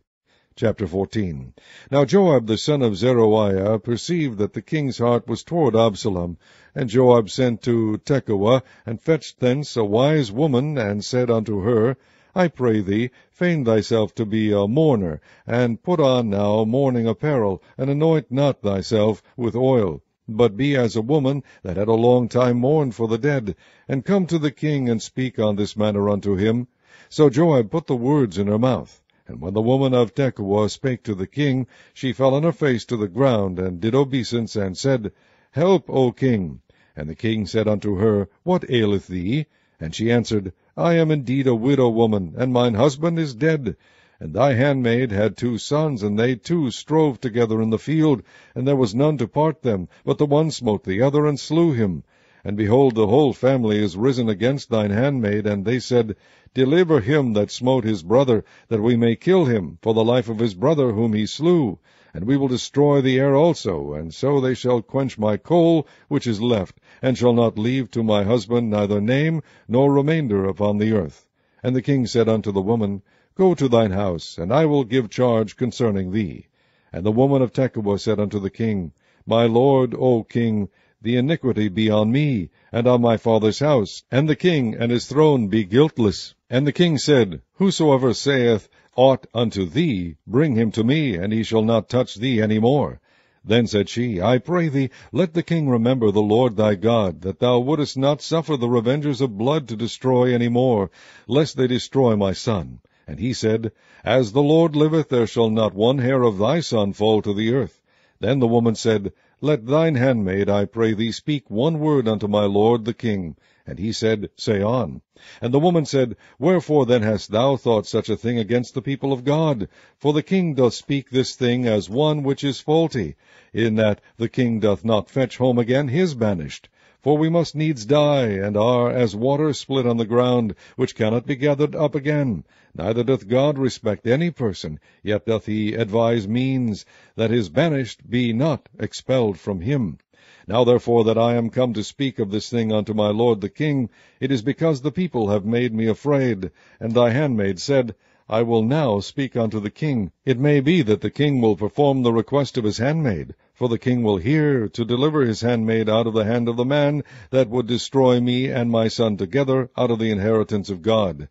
Chapter 14. Now Joab the son of Zeruiah perceived that the king's heart was toward Absalom, and Joab sent to Tekoa, and fetched thence a wise woman, and said unto her, I pray thee, feign thyself to be a mourner, and put on now mourning apparel, and anoint not thyself with oil, but be as a woman that had a long time mourned for the dead, and come to the king, and speak on this manner unto him. So Joab put the words in her mouth. And when the woman of Tekoa spake to the king, she fell on her face to the ground, and did obeisance, and said, Help, O king. And the king said unto her, What aileth thee? And she answered, I am indeed a widow woman, and mine husband is dead. And thy handmaid had 2 sons, and they 2 strove together in the field, and there was none to part them, but the one smote the other, and slew him. And behold, the whole family is risen against thine handmaid, and they said, Deliver him that smote his brother, that we may kill him, for the life of his brother whom he slew. And we will destroy the heir also, and so they shall quench my coal which is left, and shall not leave to my husband neither name nor remainder upon the earth. And the king said unto the woman, Go to thine house, and I will give charge concerning thee. And the woman of Tekoa said unto the king, My lord, O king, the iniquity be on me, and on my father's house, and the king and his throne be guiltless. And the king said, Whosoever saith aught unto thee, bring him to me, and he shall not touch thee any more. Then said she, I pray thee, let the king remember the Lord thy God, that thou wouldest not suffer the revengers of blood to destroy any more, lest they destroy my son. And he said, As the Lord liveth, there shall not one hair of thy son fall to the earth. Then the woman said, Let thine handmaid, I pray thee, speak one word unto my lord the king. And he said, Say on. And the woman said, Wherefore then hast thou thought such a thing against the people of God? For the king doth speak this thing as one which is faulty, in that the king doth not fetch home again his banished. For we must needs die, and are as water split on the ground, which cannot be gathered up again. Neither doth God respect any person, yet doth he advise means, that his banished be not expelled from him. Now therefore that I am come to speak of this thing unto my lord the king, it is because the people have made me afraid. And thy handmaid said, I will now speak unto the king. It may be that the king will perform the request of his handmaid, for the king will hear to deliver his handmaid out of the hand of the man that would destroy me and my son together out of the inheritance of God.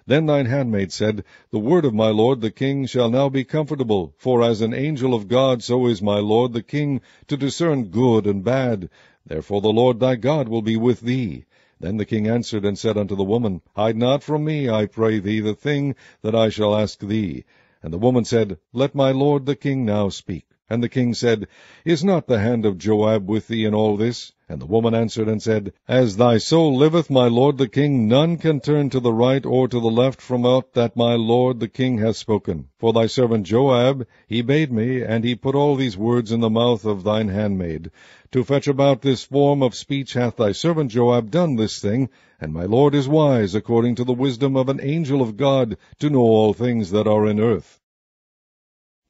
Then thine handmaid said, The word of my lord the king shall now be comfortable, for as an angel of God so is my lord the king to discern good and bad. Therefore the Lord thy God will be with thee. Then the king answered and said unto the woman, Hide not from me, I pray thee, the thing that I shall ask thee. And the woman said, Let my lord the king now speak. And the king said, Is not the hand of Joab with thee in all this? And the woman answered and said, As thy soul liveth, my lord the king, none can turn to the right or to the left from aught that my lord the king hath spoken. For thy servant Joab, he bade me, and he put all these words in the mouth of thine handmaid. To fetch about this form of speech hath thy servant Joab done this thing, and my lord is wise, according to the wisdom of an angel of God, to know all things that are in earth.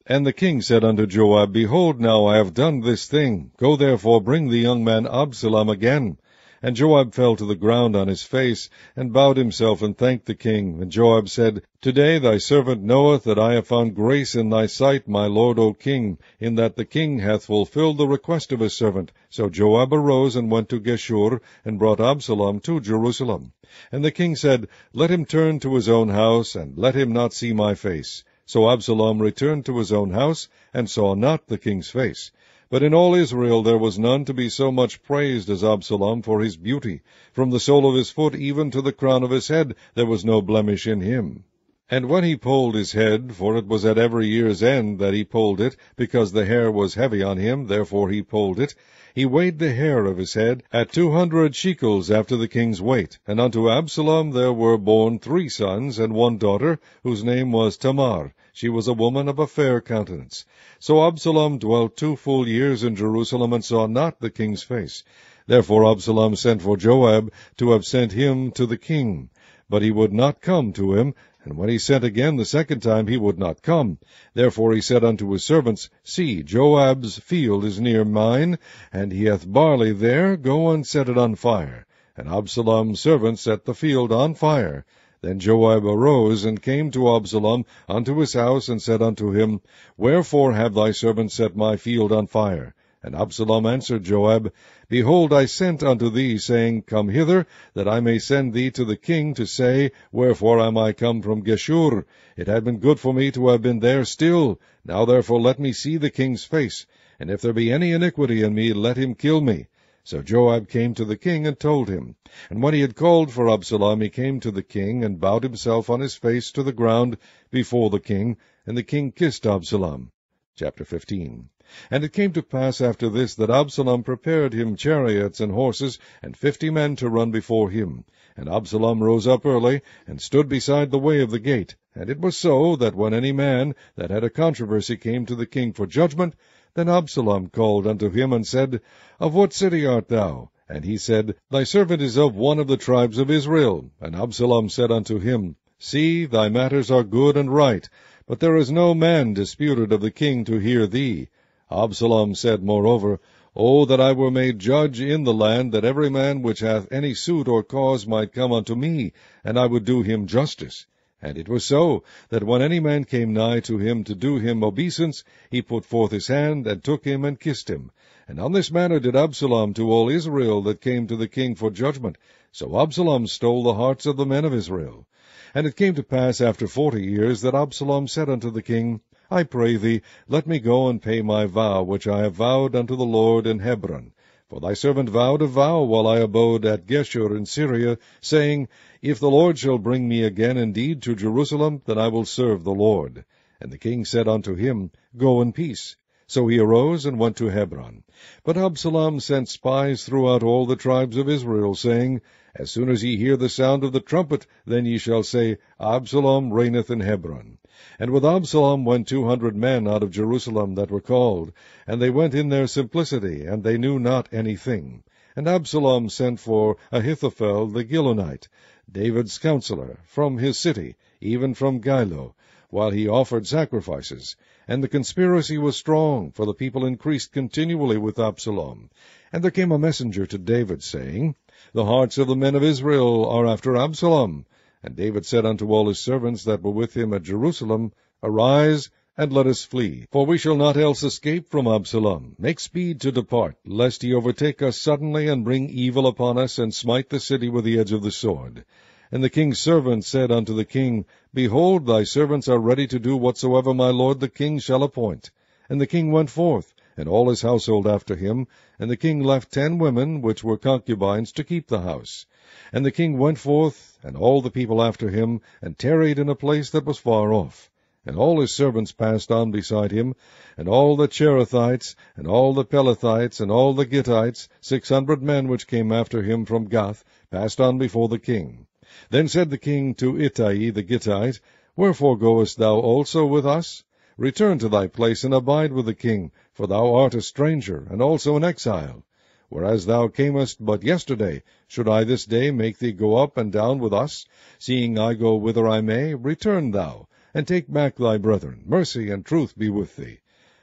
And the king said unto Joab, Behold, now I have done this thing. Go therefore, bring the young man Absalom again. And Joab fell to the ground on his face, and bowed himself, and thanked the king. And Joab said, Today thy servant knoweth that I have found grace in thy sight, my lord, O king, in that the king hath fulfilled the request of his servant. So Joab arose and went to Geshur, and brought Absalom to Jerusalem. And the king said, Let him turn to his own house, and let him not see my face. So Absalom returned to his own house, and saw not the king's face. But in all Israel there was none to be so much praised as Absalom for his beauty. From the sole of his foot even to the crown of his head there was no blemish in him. And when he polled his head, for it was at every year's end that he polled it, because the hair was heavy on him, therefore he polled it, he weighed the hair of his head at 200 shekels after the king's weight. And unto Absalom there were born 3 sons and 1 daughter, whose name was Tamar. She was a woman of a fair countenance. So Absalom dwelt 2 full years in Jerusalem, and saw not the king's face. Therefore Absalom sent for Joab to have sent him to the king. But he would not come to him, and when he sent again the second time, he would not come. Therefore he said unto his servants, See, Joab's field is near mine, and he hath barley there, go and set it on fire. And Absalom's servants set the field on fire. Then Joab arose, and came to Absalom unto his house, and said unto him, Wherefore have thy servants set my field on fire? And Absalom answered Joab, Behold, I sent unto thee, saying, Come hither, that I may send thee to the king, to say, Wherefore am I come from Geshur? It had been good for me to have been there still. Now therefore let me see the king's face, and if there be any iniquity in me, let him kill me. So Joab came to the king, and told him. And when he had called for Absalom, he came to the king, and bowed himself on his face to the ground before the king, and the king kissed Absalom. Chapter 15. And it came to pass after this, that Absalom prepared him chariots and horses, and 50 men to run before him. And Absalom rose up early, and stood beside the way of the gate. And it was so, that when any man that had a controversy came to the king for judgment, then Absalom called unto him, and said, Of what city art thou? And he said, Thy servant is of one of the tribes of Israel. And Absalom said unto him, See, thy matters are good and right, but there is no man disputed of the king to hear thee. Absalom said moreover, O that I were made judge in the land, that every man which hath any suit or cause might come unto me, and I would do him justice. And it was so, that when any man came nigh to him to do him obeisance, he put forth his hand, and took him, and kissed him. And on this manner did Absalom to all Israel that came to the king for judgment. So Absalom stole the hearts of the men of Israel. And it came to pass after 40 years, that Absalom said unto the king, I pray thee, let me go and pay my vow, which I have vowed unto the Lord in Hebron. For thy servant vowed a vow while I abode at Geshur in Syria, saying, If the Lord shall bring me again indeed to Jerusalem, then I will serve the Lord. And the king said unto him, Go in peace. So he arose and went to Hebron. But Absalom sent spies throughout all the tribes of Israel, saying, As soon as ye hear the sound of the trumpet, then ye shall say, Absalom reigneth in Hebron. And with Absalom went 200 men out of Jerusalem that were called, and they went in their simplicity, and they knew not anything. And Absalom sent for Ahithophel the Gilonite, David's counselor, from his city, even from Gilo, while he offered sacrifices. And the conspiracy was strong, for the people increased continually with Absalom. And there came a messenger to David, saying, The hearts of the men of Israel are after Absalom. And David said unto all his servants that were with him at Jerusalem, Arise, and let us flee, for we shall not else escape from Absalom. Make speed to depart, lest he overtake us suddenly, and bring evil upon us, and smite the city with the edge of the sword. And the king's servants said unto the king, Behold, thy servants are ready to do whatsoever my lord the king shall appoint. And the king went forth, and all his household after him, and the king left 10 women, which were concubines, to keep the house. And the king went forth, and all the people after him, and tarried in a place that was far off. And all his servants passed on beside him, and all the Cherethites, and all the Pelethites, and all the Gittites, 600 men which came after him from Gath, passed on before the king. Then said the king to Ittai the Gittite, Wherefore goest thou also with us? Return to thy place, and abide with the king, for thou art a stranger, and also an exile. Whereas thou camest but yesterday, should I this day make thee go up and down with us? Seeing I go whither I may, return thou, and take back thy brethren. Mercy and truth be with thee.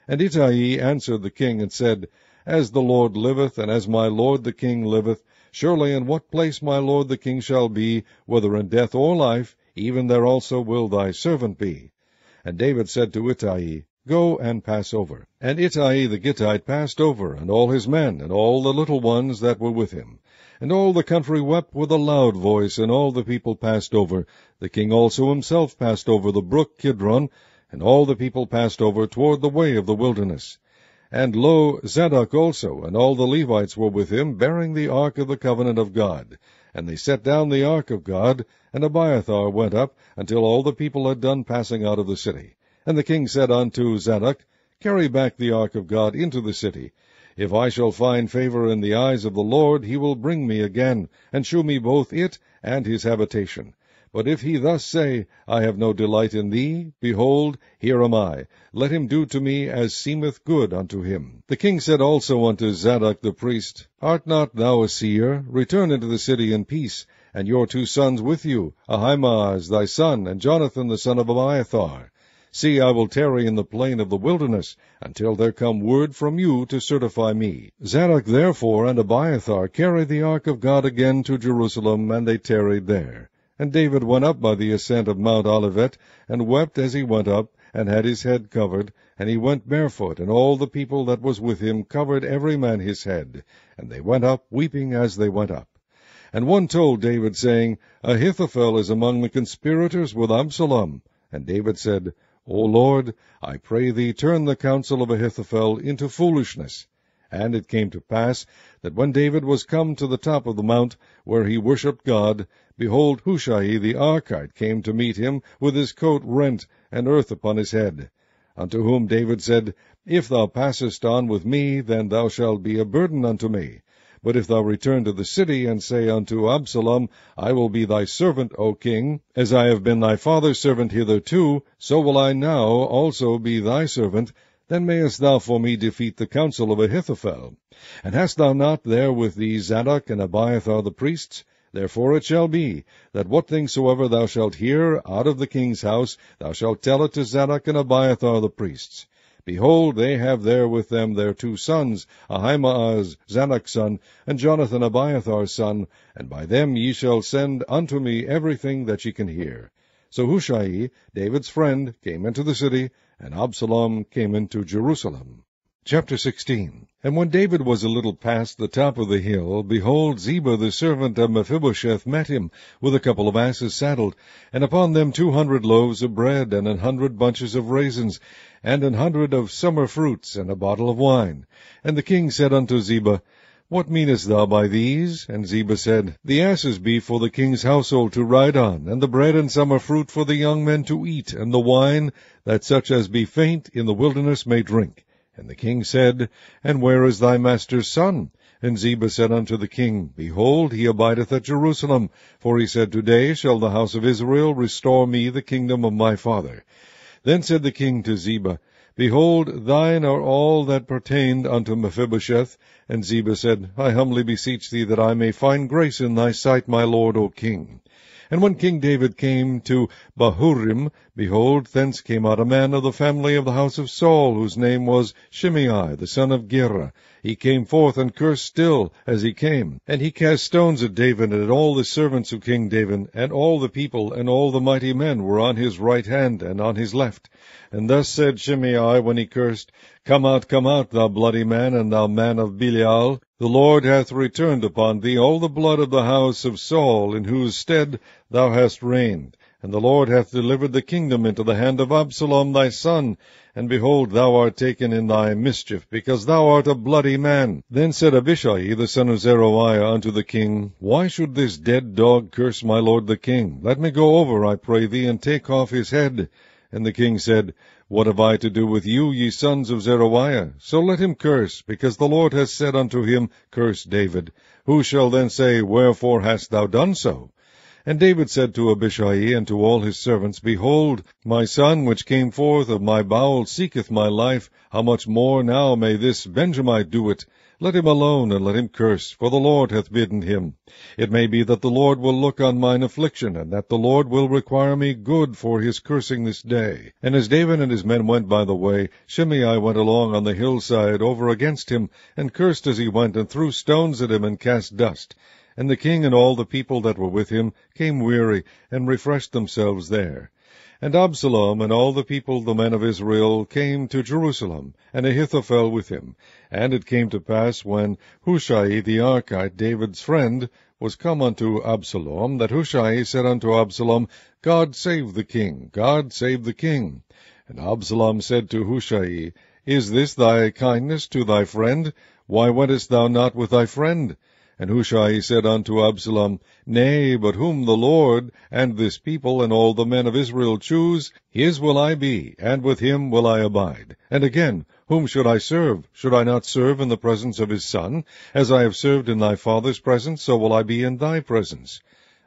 And Ittai answered the king, and said, As the Lord liveth, and as my lord the king liveth, surely in what place my lord the king shall be, whether in death or life, even there also will thy servant be. And David said to Ittai, Go and pass over. And Ittai the Gittite passed over, and all his men, and all the little ones that were with him. And all the country wept with a loud voice, and all the people passed over. The king also himself passed over the brook Kidron, and all the people passed over toward the way of the wilderness. And lo, Zadok also, and all the Levites were with him, bearing the ark of the covenant of God. And they set down the ark of God, and Abiathar went up, until all the people had done passing out of the city. And the king said unto Zadok, Carry back the ark of God into the city. If I shall find favor in the eyes of the Lord, he will bring me again, and shew me both it and his habitation. But if he thus say, I have no delight in thee, behold, here am I. Let him do to me as seemeth good unto him. The king said also unto Zadok the priest, Art not thou a seer? Return into the city in peace, and your 2 sons with you, Ahimaaz thy son, and Jonathan the son of Abiathar. See, I will tarry in the plain of the wilderness, until there come word from you to certify me. Zadok therefore and Abiathar carried the ark of God again to Jerusalem, and they tarried there. And David went up by the ascent of Mount Olivet, and wept as he went up, and had his head covered, and he went barefoot, and all the people that was with him covered every man his head. And they went up, weeping as they went up. And one told David, saying, Ahithophel is among the conspirators with Absalom. And David said, O Lord, I pray thee, turn the counsel of Ahithophel into foolishness. And it came to pass that when David was come to the top of the mount, where he worshipped God, behold, Hushai the Archite came to meet him, with his coat rent, and earth upon his head. Unto whom David said, If thou passest on with me, then thou shalt be a burden unto me. But if thou return to the city, and say unto Absalom, I will be thy servant, O king, as I have been thy father's servant hitherto, so will I now also be thy servant, then mayest thou for me defeat the counsel of Ahithophel. And hast thou not there with thee Zadok and Abiathar the priests? Therefore it shall be, that what thing soever thou shalt hear out of the king's house, thou shalt tell it to Zadok and Abiathar the priests. Behold, they have there with them their 2 sons, Ahimaaz Zadok's son, and Jonathan Abiathar's son, and by them ye shall send unto me everything that ye can hear. So Hushai, David's friend, came into the city, and Absalom came into Jerusalem. Chapter 16. And when David was a little past the top of the hill, behold, Ziba the servant of Mephibosheth met him, with a couple of asses saddled, and upon them 200 loaves of bread, and 100 bunches of raisins, and 100 of summer fruits, and a bottle of wine. And the king said unto Ziba, What meanest thou by these? And Ziba said, The asses be for the king's household to ride on, and the bread and summer fruit for the young men to eat, and the wine, that such as be faint in the wilderness may drink. And the king said, And where is thy master's son? And Ziba said unto the king, Behold, he abideth at Jerusalem. For he said, Today shall the house of Israel restore me the kingdom of my father. Then said the king to Ziba, Behold, thine are all that pertained unto Mephibosheth. And Ziba said, I humbly beseech thee that I may find grace in thy sight, my lord, O king. And when King David came to Bahurim, behold, thence came out a man of the family of the house of Saul, whose name was Shimei, the son of Gera. He came forth and cursed still as he came. And he cast stones at David and at all the servants of King David, and all the people and all the mighty men were on his right hand and on his left. And thus said Shimei when he cursed, Come out, thou bloody man, and thou man of Belial. The Lord hath returned upon thee all the blood of the house of Saul, in whose stead thou hast reigned. And the Lord hath delivered the kingdom into the hand of Absalom thy son. And behold, thou art taken in thy mischief, because thou art a bloody man. Then said Abishai the son of Zeruiah unto the king, Why should this dead dog curse my lord the king? Let me go over, I pray thee, and take off his head. And the king said, What have I to do with you, ye sons of Zeruiah? So let him curse, because the Lord has said unto him, Curse David. Who shall then say, Wherefore hast thou done so? And David said to Abishai and to all his servants, Behold, my son which came forth of my bowels seeketh my life. How much more now may this Benjamite do it? Let him alone, and let him curse, for the Lord hath bidden him. It may be that the Lord will look on mine affliction, and that the Lord will require me good for his cursing this day. And as David and his men went by the way, Shimei went along on the hillside over against him, and cursed as he went, and threw stones at him, and cast dust. And the king and all the people that were with him came weary, and refreshed themselves there. And Absalom and all the people, the men of Israel, came to Jerusalem, and Ahithophel with him. And it came to pass, when Hushai the Archite, David's friend, was come unto Absalom, that Hushai said unto Absalom, God save the king, God save the king. And Absalom said to Hushai, Is this thy kindness to thy friend? Why wentest thou not with thy friend? And Hushai said unto Absalom, Nay, but whom the Lord, and this people, and all the men of Israel choose, his will I be, and with him will I abide. And again, whom should I serve? Should I not serve in the presence of his son? As I have served in thy father's presence, so will I be in thy presence.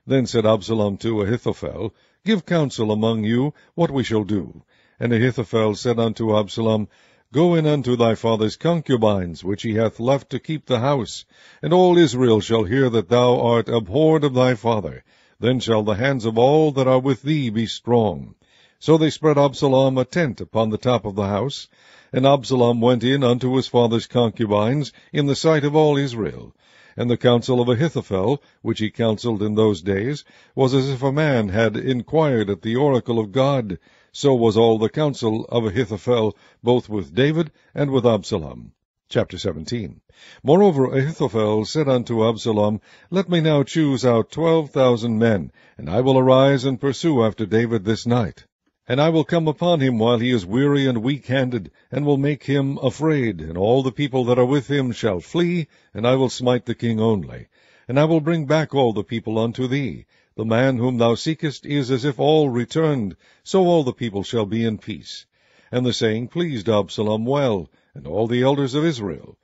Then said Absalom to Ahithophel, Give counsel among you what we shall do. And Ahithophel said unto Absalom, Go in unto thy father's concubines, which he hath left to keep the house, and all Israel shall hear that thou art abhorred of thy father. Then shall the hands of all that are with thee be strong. So they spread Absalom a tent upon the top of the house, and Absalom went in unto his father's concubines in the sight of all Israel. And the counsel of Ahithophel, which he counselled in those days, was as if a man had inquired at the oracle of God. So was all the counsel of Ahithophel, both with David and with Absalom. Chapter 17. Moreover, Ahithophel said unto Absalom, Let me now choose out 12,000 men, and I will arise and pursue after David this night. And I will come upon him while he is weary and weak-handed, and will make him afraid, and all the people that are with him shall flee, and I will smite the king only. And I will bring back all the people unto thee. The man whom thou seekest is as if all returned, so all the people shall be in peace. And the saying pleased Absalom well, and all the elders of Israel.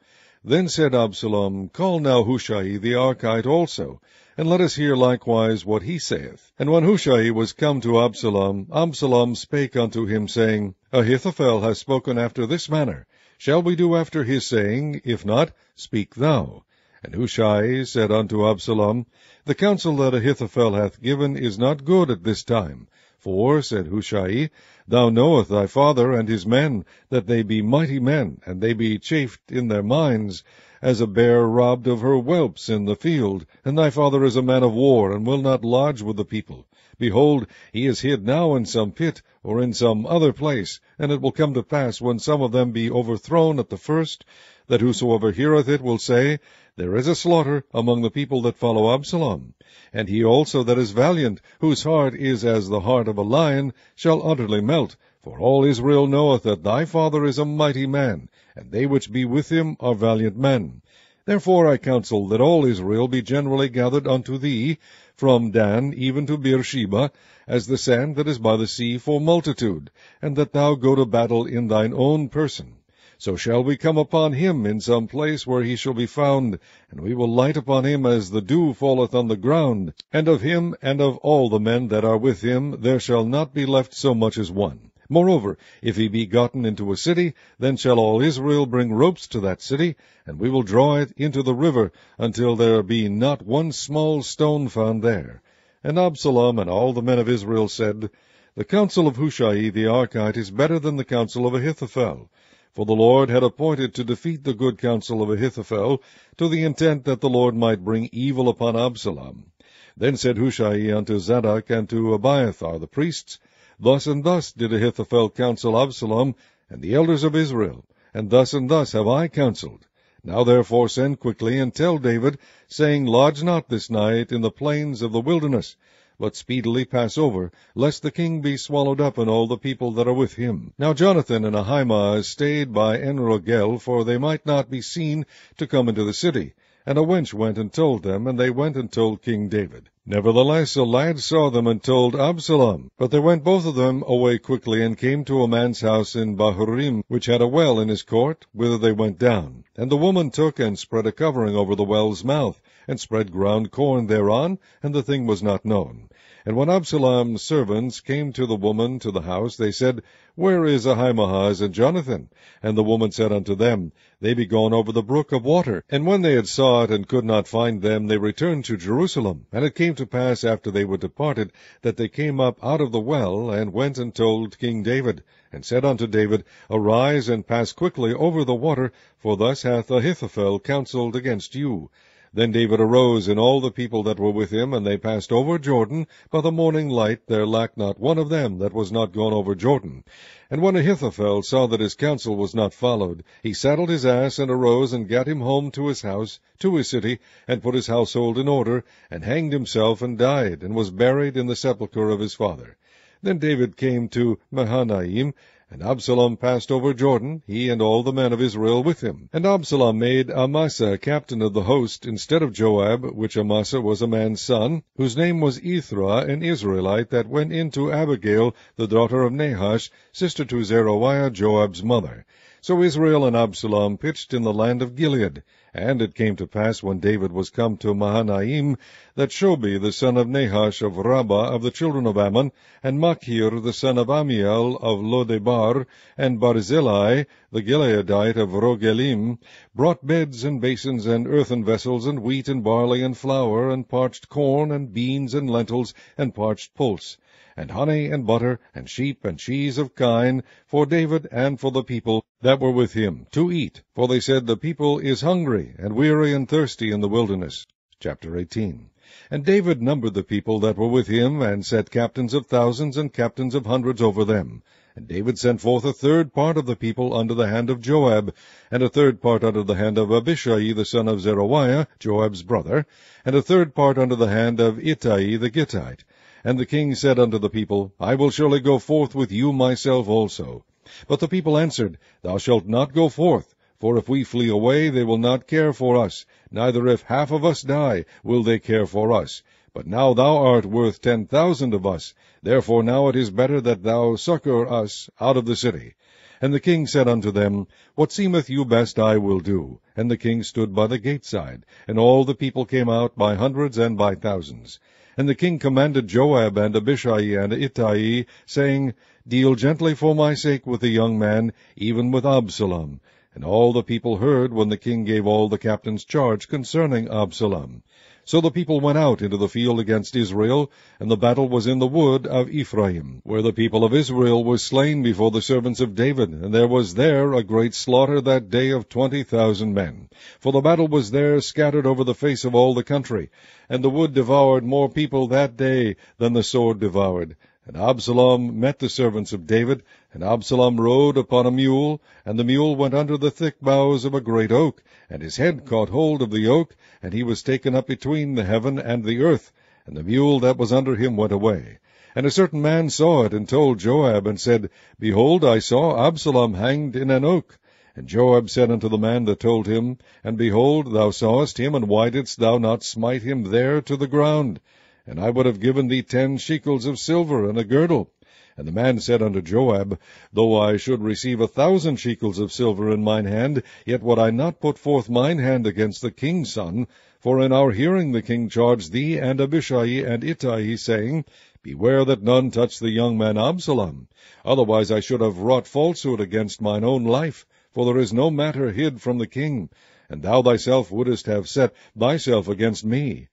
Then said Absalom, Call now Hushai the Archite also, and let us hear likewise what he saith. And when Hushai was come to Absalom, Absalom spake unto him, saying, Ahithophel hath spoken after this manner. Shall we do after his saying? If not, speak thou. And Hushai said unto Absalom, The counsel that Ahithophel hath given is not good at this time. For, said Hushai, Thou knowest thy father and his men, that they be mighty men, and they be chafed in their minds, as a bear robbed of her whelps in the field. And thy father is a man of war, and will not lodge with the people. Behold, he is hid now in some pit, or in some other place. And it will come to pass, when some of them be overthrown at the first, that whosoever heareth it will say, There is a slaughter among the people that follow Absalom. And he also that is valiant, whose heart is as the heart of a lion, shall utterly melt. For all Israel knoweth that thy father is a mighty man, and they which be with him are valiant men. Therefore I counsel that all Israel be generally gathered unto thee, from Dan even to Beersheba, as the sand that is by the sea for multitude, and that thou go to battle in thine own person. So shall we come upon him in some place where he shall be found, and we will light upon him as the dew falleth on the ground. And of him and of all the men that are with him there shall not be left so much as one. Moreover, if he be gotten into a city, then shall all Israel bring ropes to that city, and we will draw it into the river, until there be not one small stone found there. And Absalom and all the men of Israel said, The counsel of Hushai the Archite is better than the counsel of Ahithophel. For the Lord had appointed to defeat the good counsel of Ahithophel, to the intent that the Lord might bring evil upon Absalom. Then said Hushai unto Zadok and to Abiathar the priests, Thus and thus did Ahithophel counsel Absalom, and the elders of Israel, and thus have I counselled. Now therefore send quickly, and tell David, saying, Lodge not this night in the plains of the wilderness, but speedily pass over, lest the king be swallowed up, and all the people that are with him. Now Jonathan and Ahimaaz stayed by En-Rogel, for they might not be seen to come into the city. And a wench went and told them, and they went and told King David. Nevertheless a lad saw them and told Absalom. But they went both of them away quickly, and came to a man's house in Bahurim, which had a well in his court, whither they went down. And the woman took and spread a covering over the well's mouth, and spread ground corn thereon, and the thing was not known. And when Absalom's servants came to the woman to the house, they said, Where is Ahimaaz and Jonathan? And the woman said unto them, They be gone over the brook of water. And when they had sought and could not find them, they returned to Jerusalem. And it came to pass, after they were departed, that they came up out of the well, and went and told King David, and said unto David, Arise and pass quickly over the water, for thus hath Ahithophel counselled against you. Then David arose, and all the people that were with him, and they passed over Jordan. By the morning light there lacked not one of them that was not gone over Jordan. And when Ahithophel saw that his counsel was not followed, he saddled his ass, and arose, and gat him home to his house, to his city, and put his household in order, and hanged himself, and died, and was buried in the sepulchre of his father. Then David came to Mahanaim, And Absalom passed over Jordan, he and all the men of Israel with him. And Absalom made Amasa captain of the host, instead of Joab, which Amasa was a man's son, whose name was Ithra, an Israelite, that went in to Abigail, the daughter of Nahash, sister to Zeruiah, Joab's mother. So Israel and Absalom pitched in the land of Gilead. And it came to pass, when David was come to Mahanaim, that Shobi the son of Nahash of Rabbah of the children of Ammon, and Machir the son of Amiel of Lodebar, and Barzillai the Gileadite of Rogelim, brought beds and basins and earthen vessels, and wheat and barley and flour, and parched corn, and beans and lentils, and parched pulse, and honey and butter, and sheep and cheese of kine, for David and for the people that were with him, to eat. For they said, the people is hungry, and weary and thirsty in the wilderness. Chapter 18. And David numbered the people that were with him, and set captains of thousands and captains of hundreds over them. And David sent forth a third part of the people under the hand of Joab, and a third part under the hand of Abishai the son of Zeruiah, Joab's brother, and a third part under the hand of Ittai the Gittite. And the king said unto the people, I will surely go forth with you myself also. But the people answered, Thou shalt not go forth, for if we flee away, they will not care for us, neither if half of us die, will they care for us. But now thou art worth 10,000 of us, therefore now it is better that thou succor us out of the city. And the king said unto them, What seemeth you best I will do. And the king stood by the gate side, and all the people came out by hundreds and by thousands. And the king commanded Joab and Abishai and Ittai, saying, Deal gently for my sake with the young man, even with Absalom. And all the people heard when the king gave all the captains charge concerning Absalom. So the people went out into the field against Israel, and the battle was in the wood of Ephraim, where the people of Israel were slain before the servants of David, and there was there a great slaughter that day of 20,000 men. For the battle was there scattered over the face of all the country, and the wood devoured more people that day than the sword devoured. And Absalom met the servants of David, and Absalom rode upon a mule, and the mule went under the thick boughs of a great oak, and his head caught hold of the oak, and he was taken up between the heaven and the earth, and the mule that was under him went away. And a certain man saw it, and told Joab, and said, Behold, I saw Absalom hanged in an oak. And Joab said unto the man that told him, And behold, thou sawest him, and why didst thou not smite him there to the ground? And I would have given thee 10 shekels of silver and a girdle. And the man said unto Joab, Though I should receive 1,000 shekels of silver in mine hand, yet would I not put forth mine hand against the king's son. For in our hearing the king charged thee and Abishai and Ittai, saying, Beware that none touch the young man Absalom. Otherwise I should have wrought falsehood against mine own life, for there is no matter hid from the king, and thou thyself wouldest have set thyself against me.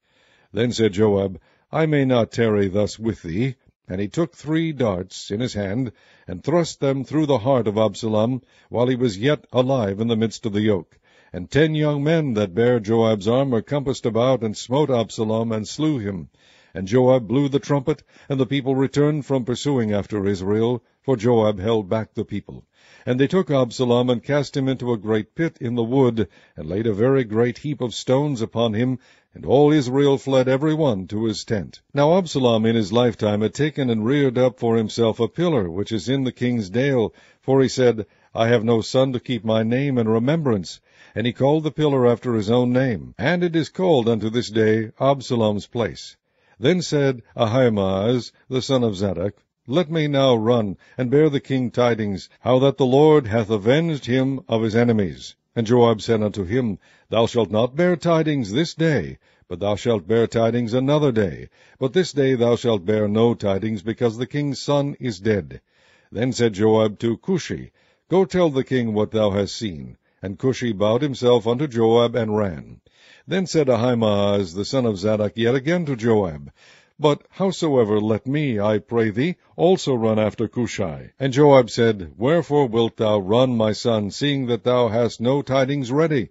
Then said Joab, I may not tarry thus with thee. And he took 3 darts in his hand, and thrust them through the heart of Absalom, while he was yet alive in the midst of the yoke. And 10 young men that bare Joab's armor compassed about, and smote Absalom, and slew him. And Joab blew the trumpet, and the people returned from pursuing after Israel, for Joab held back the people. And they took Absalom, and cast him into a great pit in the wood, and laid a very great heap of stones upon him, and all Israel fled every one to his tent. Now Absalom in his lifetime had taken and reared up for himself a pillar, which is in the king's dale, for he said, I have no son to keep my name in remembrance. And he called the pillar after his own name, and it is called unto this day Absalom's place. Then said Ahimaaz, the son of Zadok, Let me now run, and bear the king tidings, how that the Lord hath avenged him of his enemies. And Joab said unto him, Thou shalt not bear tidings this day, but thou shalt bear tidings another day. But this day thou shalt bear no tidings, because the king's son is dead. Then said Joab to Cushi, Go tell the king what thou hast seen. And Cushi bowed himself unto Joab, and ran. Then said Ahimaaz the son of Zadok yet again to Joab, But howsoever let me, I pray thee, also run after Cushi. And Joab said, Wherefore wilt thou run, my son, seeing that thou hast no tidings ready?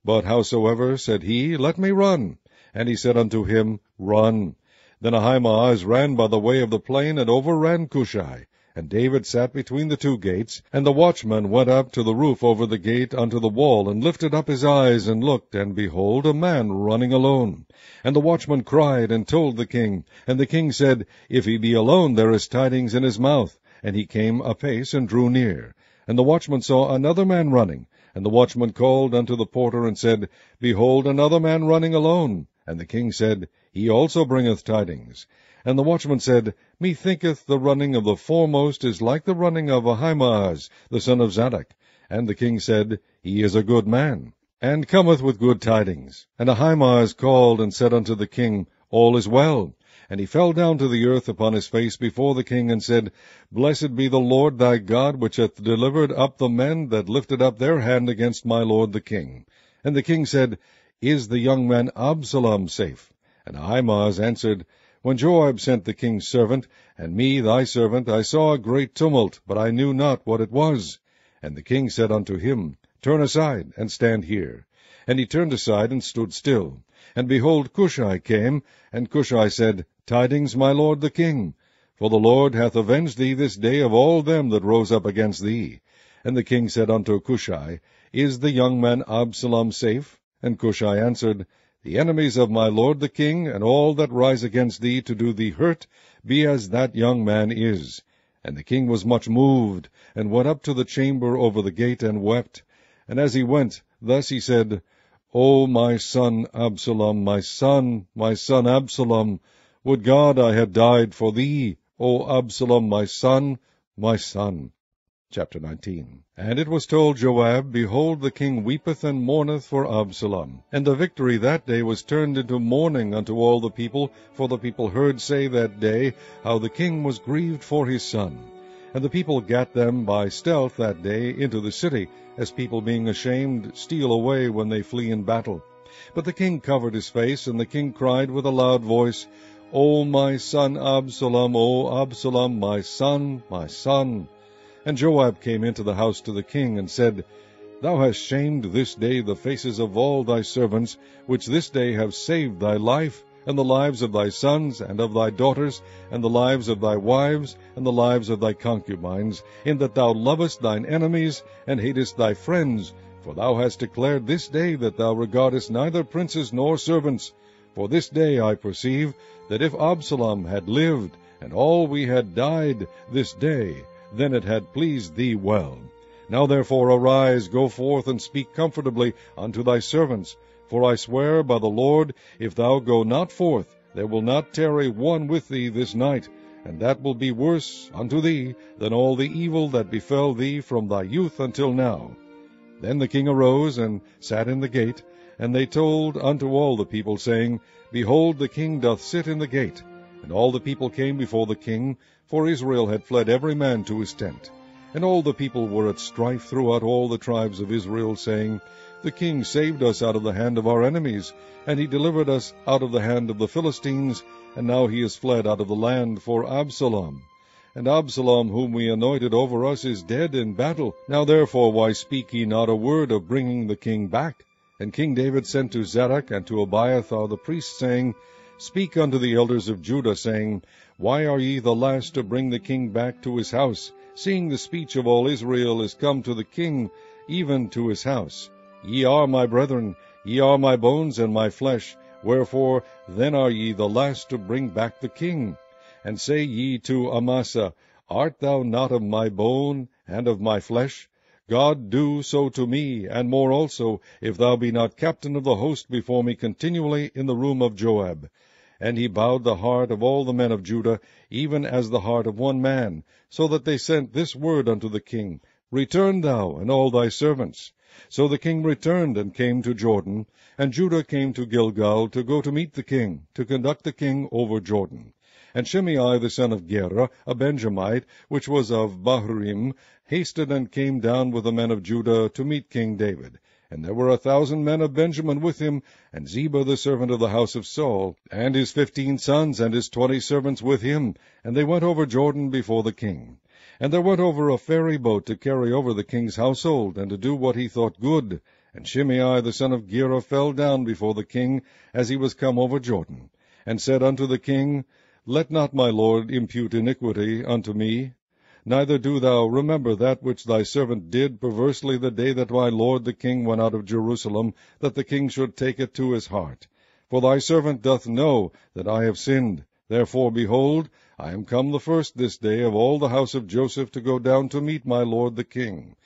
But howsoever, said he, let me run. And he said unto him, Run. Then Ahimaaz ran by the way of the plain, and overran Cushi. And David sat between the 2 gates, and the watchman went up to the roof over the gate unto the wall, and lifted up his eyes, and looked, and behold, a man running alone. And the watchman cried, and told the king. And the king said, If he be alone, there is tidings in his mouth. And he came apace, and drew near. And the watchman saw another man running. And the watchman called unto the porter, and said, Behold, another man running alone. And the king said, He also bringeth tidings. And the watchman said, Methinketh the running of the foremost is like the running of Ahimaaz, the son of Zadok. And the king said, He is a good man, and cometh with good tidings. And Ahimaaz called, and said unto the king, All is well. And he fell down to the earth upon his face before the king, and said, Blessed be the Lord thy God, which hath delivered up the men that lifted up their hand against my lord the king. And the king said, Is the young man Absalom safe? And Ahimaaz answered, When Joab sent the king's servant, and me thy servant, I saw a great tumult, but I knew not what it was. And the king said unto him, Turn aside, and stand here. And he turned aside, and stood still. And behold, Cushai came, and Cushai said, Tidings, my lord the king, for the Lord hath avenged thee this day of all them that rose up against thee. And the king said unto Cushai, Is the young man Absalom safe? And Cushai answered, The enemies of my lord the king, and all that rise against thee to do thee hurt, be as that young man is. And the king was much moved, and went up to the chamber over the gate, and wept. And as he went, thus he said, O my son Absalom, my son Absalom, would God I had died for thee, O Absalom, my son, my son. Chapter 19. And it was told Joab, Behold, the king weepeth and mourneth for Absalom. And the victory that day was turned into mourning unto all the people, for the people heard say that day how the king was grieved for his son. And the people gat them by stealth that day into the city, as people being ashamed steal away when they flee in battle. But the king covered his face, and the king cried with a loud voice, O my son Absalom, O Absalom, my son, my son. And Joab came into the house to the king, and said, Thou hast shamed this day the faces of all thy servants, which this day have saved thy life, and the lives of thy sons, and of thy daughters, and the lives of thy wives, and the lives of thy concubines, in that thou lovest thine enemies, and hatest thy friends. For thou hast declared this day that thou regardest neither princes nor servants. For this day I perceive that if Absalom had lived, and all we had died this day, then it had pleased thee well. Now therefore arise, go forth, and speak comfortably unto thy servants. For I swear by the Lord, if thou go not forth, there will not tarry one with thee this night, and that will be worse unto thee than all the evil that befell thee from thy youth until now. Then the king arose, and sat in the gate, and they told unto all the people, saying, Behold, the king doth sit in the gate. And all the people came before the king, for Israel had fled every man to his tent. And all the people were at strife throughout all the tribes of Israel, saying, The king saved us out of the hand of our enemies, and he delivered us out of the hand of the Philistines, and now he is fled out of the land for Absalom. And Absalom, whom we anointed over us, is dead in battle. Now therefore why speak ye not a word of bringing the king back? And King David sent to Zadok and to Abiathar the priests, saying, Speak unto the elders of Judah, saying, Why are ye the last to bring the king back to his house, seeing the speech of all Israel is come to the king, even to his house? Ye are my brethren, ye are my bones and my flesh, wherefore then are ye the last to bring back the king? And say ye to Amasa, Art thou not of my bone and of my flesh? God do so to me, and more also, if thou be not captain of the host before me continually in the room of Joab. And he bowed the heart of all the men of Judah, even as the heart of one man, so that they sent this word unto the king, Return thou, and all thy servants. So the king returned, and came to Jordan, and Judah came to Gilgal, to go to meet the king, to conduct the king over Jordan. And Shimei the son of Gera, a Benjamite, which was of Bahurim, hasted and came down with the men of Judah to meet King David. And there were 1,000 men of Benjamin with him, and Ziba the servant of the house of Saul, and his 15 sons, and his 20 servants with him. And they went over Jordan before the king. And there went over a ferry boat to carry over the king's household, and to do what he thought good. And Shimei the son of Gera fell down before the king, as he was come over Jordan, and said unto the king, Let not my lord impute iniquity unto me, neither do thou remember that which thy servant did perversely the day that my lord the king went out of Jerusalem, that the king should take it to his heart. For thy servant doth know that I have sinned. Therefore, behold, I am come the first this day of all the house of Joseph to go down to meet my lord the king.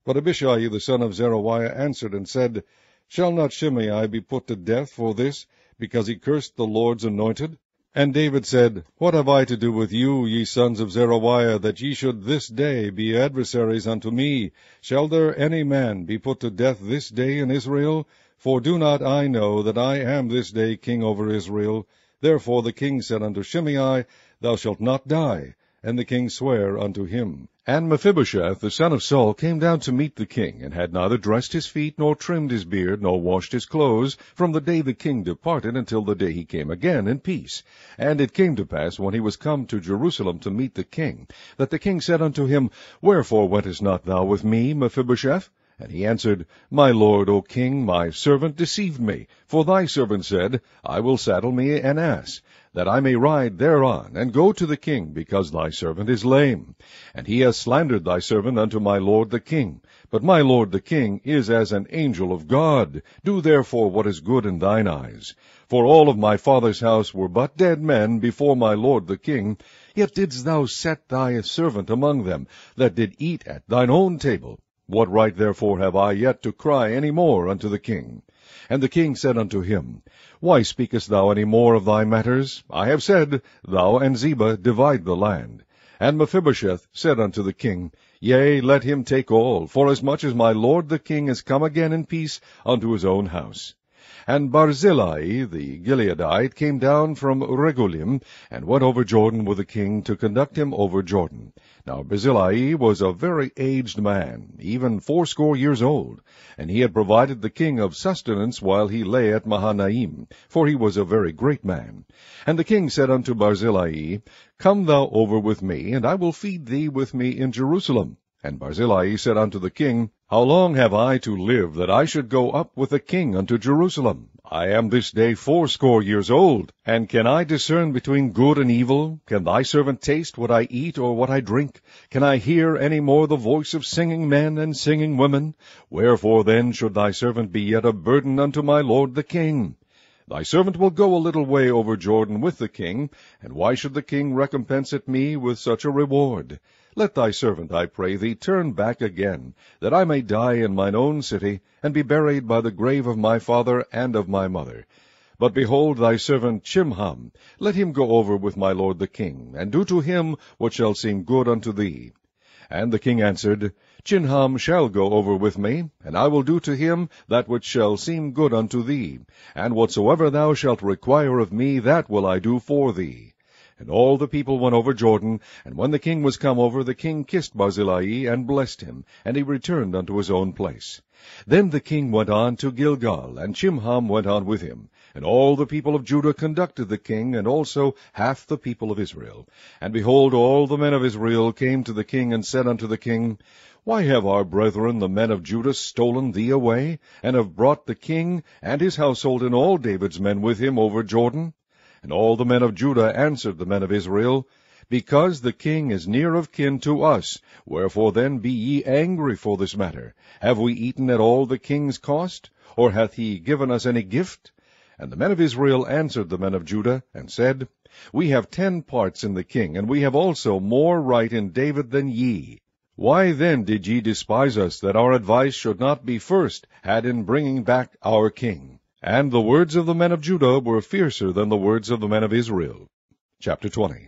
But Abishai the son of Zeruiah answered and said, Shall not Shimei be put to death for this, because he cursed the Lord's anointed? And David said, What have I to do with you, ye sons of Zeruiah, that ye should this day be adversaries unto me? Shall there any man be put to death this day in Israel? For do not I know that I am this day king over Israel? Therefore the king said unto Shimei, Thou shalt not die. And the king sware unto him. And Mephibosheth the son of Saul came down to meet the king, and had neither dressed his feet, nor trimmed his beard, nor washed his clothes, from the day the king departed until the day he came again in peace. And it came to pass, when he was come to Jerusalem to meet the king, that the king said unto him, Wherefore wentest not thou with me, Mephibosheth? And he answered, My lord, O king, my servant deceived me. For thy servant said, I will saddle me an ass, that I may ride thereon, and go to the king, because thy servant is lame. And he has slandered thy servant unto my lord the king. But my lord the king is as an angel of God. Do therefore what is good in thine eyes. For all of my father's house were but dead men before my lord the king, yet didst thou set thy servant among them, that did eat at thine own table. What right therefore have I yet to cry any more unto the king? And the king said unto him, Why speakest thou any more of thy matters? I have said, Thou and Ziba divide the land. And Mephibosheth said unto the king, Yea, let him take all, forasmuch as my lord the king is come again in peace unto his own house. And Barzillai the Gileadite came down from Regulim, and went over Jordan with the king to conduct him over Jordan. Now Barzillai was a very aged man, even 80 years old, and he had provided the king of sustenance while he lay at Mahanaim, for he was a very great man. And the king said unto Barzillai, Come thou over with me, and I will feed thee with me in Jerusalem. And Barzillai said unto the king, How long have I to live, that I should go up with the king unto Jerusalem? I am this day 80 years old, and can I discern between good and evil? Can thy servant taste what I eat or what I drink? Can I hear any more the voice of singing men and singing women? Wherefore then should thy servant be yet a burden unto my lord the king? Thy servant will go a little way over Jordan with the king, and why should the king recompense it me with such a reward? Let thy servant, I pray thee, turn back again, that I may die in mine own city, and be buried by the grave of my father and of my mother. But behold thy servant Chimham, let him go over with my lord the king, and do to him what shall seem good unto thee. And the king answered, Chimham shall go over with me, and I will do to him that which shall seem good unto thee, and whatsoever thou shalt require of me, that will I do for thee. And all the people went over Jordan, and when the king was come over, the king kissed Barzillai, and blessed him, and he returned unto his own place. Then the king went on to Gilgal, and Chimham went on with him. And all the people of Judah conducted the king, and also half the people of Israel. And behold, all the men of Israel came to the king, and said unto the king, Why have our brethren the men of Judah stolen thee away, and have brought the king and his household and all David's men with him over Jordan? And all the men of Judah answered the men of Israel, Because the king is near of kin to us, wherefore then be ye angry for this matter? Have we eaten at all the king's cost? Or hath he given us any gift? And the men of Israel answered the men of Judah, and said, We have 10 parts in the king, and we have also more right in David than ye. Why then did ye despise us, that our advice should not be first had in bringing back our king? And the words of the men of Judah were fiercer than the words of the men of Israel. Chapter 20.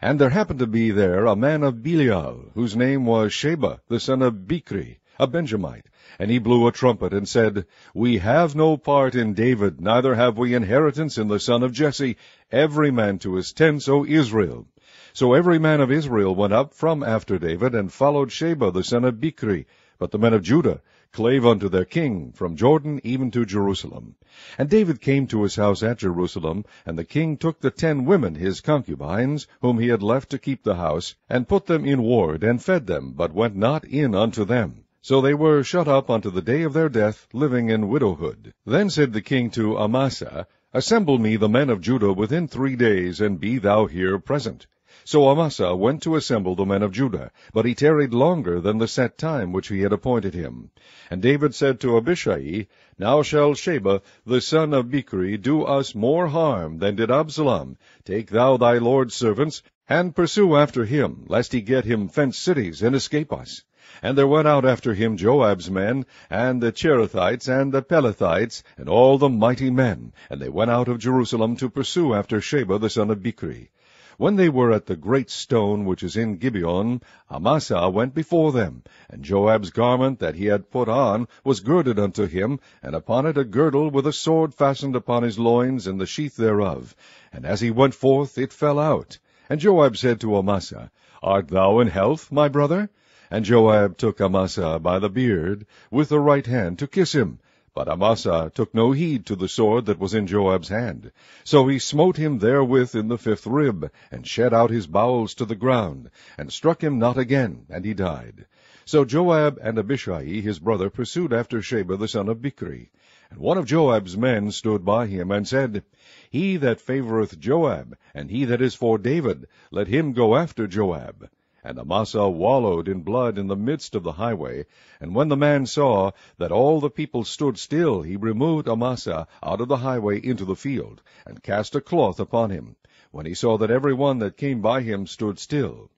And there happened to be there a man of Belial, whose name was Sheba, the son of Bichri, a Benjamite. And he blew a trumpet, and said, We have no part in David, neither have we inheritance in the son of Jesse. Every man to his tents, O Israel. So every man of Israel went up from after David, and followed Sheba, the son of Bichri. But the men of Judah clave unto their king, from Jordan even to Jerusalem. And David came to his house at Jerusalem, and the king took the 10 women his concubines, whom he had left to keep the house, and put them in ward, and fed them, but went not in unto them. So they were shut up unto the day of their death, living in widowhood. Then said the king to Amasa, Assemble me the men of Judah within 3 days, and be thou here present. So Amasa went to assemble the men of Judah, but he tarried longer than the set time which he had appointed him. And David said to Abishai, Now shall Sheba the son of Bichri do us more harm than did Absalom. Take thou thy lord's servants, and pursue after him, lest he get him fenced cities, and escape us. And there went out after him Joab's men, and the Cherethites, and the Pelethites, and all the mighty men, and they went out of Jerusalem to pursue after Sheba the son of Bichri. When they were at the great stone which is in Gibeon, Amasa went before them, and Joab's garment that he had put on was girded unto him, and upon it a girdle with a sword fastened upon his loins, and the sheath thereof. And as he went forth, it fell out. And Joab said to Amasa, Art thou in health, my brother? And Joab took Amasa by the beard with the right hand to kiss him. But Amasa took no heed to the sword that was in Joab's hand. So he smote him therewith in the 5th rib, and shed out his bowels to the ground, and struck him not again, and he died. So Joab and Abishai his brother pursued after Sheba the son of Bichri. And one of Joab's men stood by him, and said, He that favoureth Joab, and he that is for David, let him go after Joab. And Amasa wallowed in blood in the midst of the highway. And when the man saw that all the people stood still, he removed Amasa out of the highway into the field, and cast a cloth upon him, when he saw that every one that came by him stood still.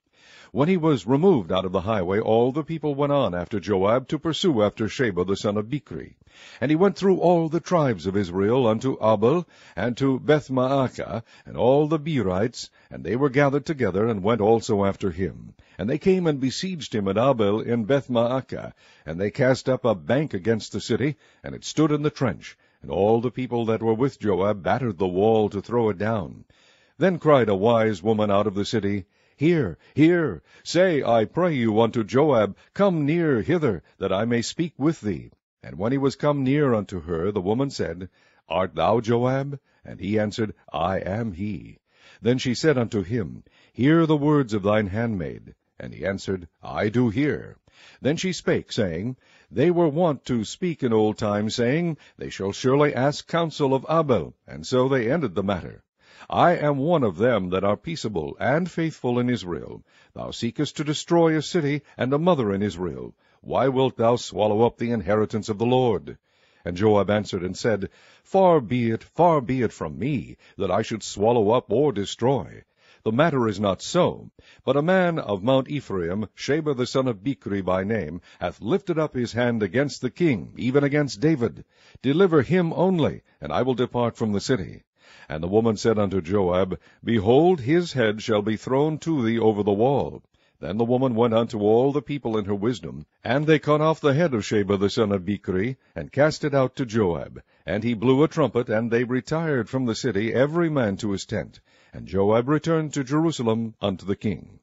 When he was removed out of the highway, all the people went on after Joab to pursue after Sheba the son of Bichri. And he went through all the tribes of Israel unto Abel, and to Bethmaachah, and all the Berites, and they were gathered together, and went also after him. And they came and besieged him at Abel in Bethmaachah, and they cast up a bank against the city, and it stood in the trench. And all the people that were with Joab battered the wall to throw it down. Then cried a wise woman out of the city, Hear, hear, say, I pray you, unto Joab, Come near hither, that I may speak with thee. And when he was come near unto her, the woman said, Art thou Joab? And he answered, I am he. Then she said unto him, Hear the words of thine handmaid. And he answered, I do hear. Then she spake, saying, They were wont to speak in old time, saying, They shall surely ask counsel of Abel. And so they ended the matter. I am one of them that are peaceable and faithful in Israel. Thou seekest to destroy a city and a mother in Israel. Why wilt thou swallow up the inheritance of the Lord? And Joab answered and said, far be it from me, that I should swallow up or destroy. The matter is not so, but a man of Mount Ephraim, Sheba the son of Bichri by name, hath lifted up his hand against the king, even against David. Deliver him only, and I will depart from the city. And the woman said unto Joab, Behold, his head shall be thrown to thee over the wall. Then the woman went unto all the people in her wisdom, and they cut off the head of Sheba the son of Bichri, and cast it out to Joab. And he blew a trumpet, and they retired from the city, every man to his tent. And Joab returned to Jerusalem unto the king.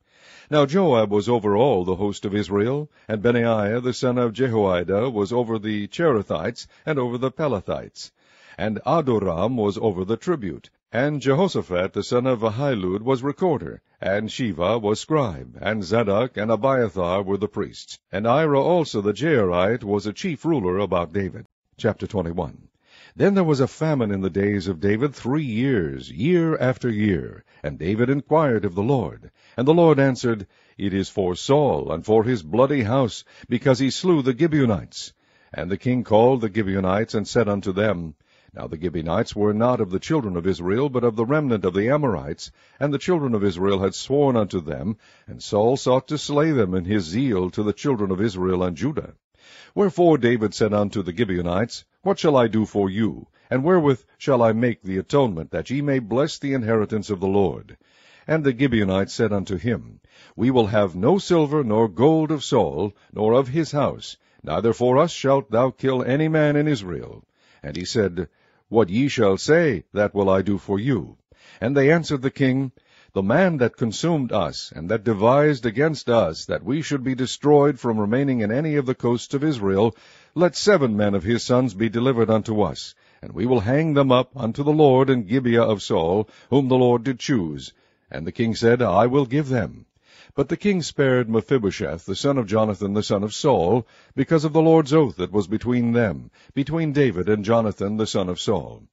Now Joab was over all the host of Israel, and Benaiah the son of Jehoiada was over the Cherethites, and over the Pelethites. And Adoram was over the tribute, and Jehoshaphat the son of Ahilud was recorder, and Sheva was scribe, and Zadok and Abiathar were the priests. And Ira also the Jairite was a chief ruler about David. Chapter 21. Then there was a famine in the days of David 3 years, year after year. And David inquired of the Lord. And the Lord answered, It is for Saul, and for his bloody house, because he slew the Gibeonites. And the king called the Gibeonites, and said unto them, Now the Gibeonites were not of the children of Israel, but of the remnant of the Amorites, and the children of Israel had sworn unto them, and Saul sought to slay them in his zeal to the children of Israel and Judah. Wherefore David said unto the Gibeonites, What shall I do for you? And wherewith shall I make the atonement, that ye may bless the inheritance of the Lord? And the Gibeonites said unto him, We will have no silver nor gold of Saul, nor of his house, neither for us shalt thou kill any man in Israel. And he said, What ye shall say, that will I do for you. And they answered the king, The man that consumed us, and that devised against us, that we should be destroyed from remaining in any of the coasts of Israel, let 7 men of his sons be delivered unto us, and we will hang them up unto the Lord in Gibeah of Saul, whom the Lord did choose. And the king said, I will give them. But the king spared Mephibosheth, the son of Jonathan, the son of Saul, because of the Lord's oath that was between them, between David and Jonathan, the son of Saul.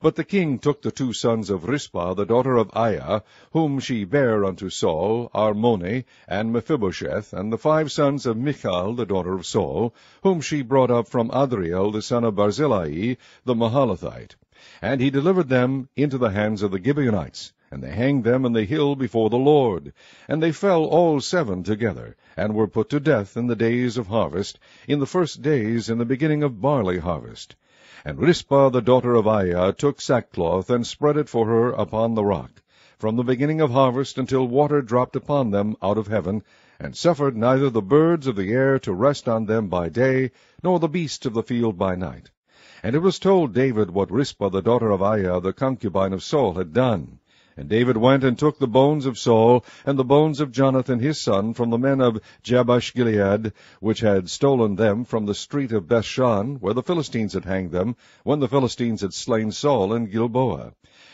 But the king took the 2 sons of Rizpah, the daughter of Aiah, whom she bare unto Saul, Armoni, and Mephibosheth, and the 5 sons of Michal, the daughter of Saul, whom she brought up from Adriel, the son of Barzillai, the Mahalathite. And he delivered them into the hands of the Gibeonites, and they hanged them in the hill before the Lord. And they fell all 7 together, and were put to death in the days of harvest, in the first days in the beginning of barley harvest. And Rizpah the daughter of Aiah took sackcloth, and spread it for her upon the rock, from the beginning of harvest until water dropped upon them out of heaven, and suffered neither the birds of the air to rest on them by day, nor the beasts of the field by night. And it was told David what Rizpah the daughter of Aiah, the concubine of Saul, had done. And David went and took the bones of Saul, and the bones of Jonathan his son, from the men of Jabesh-Gilead, which had stolen them from the street of Bethshan, where the Philistines had hanged them, when the Philistines had slain Saul in Gilboa.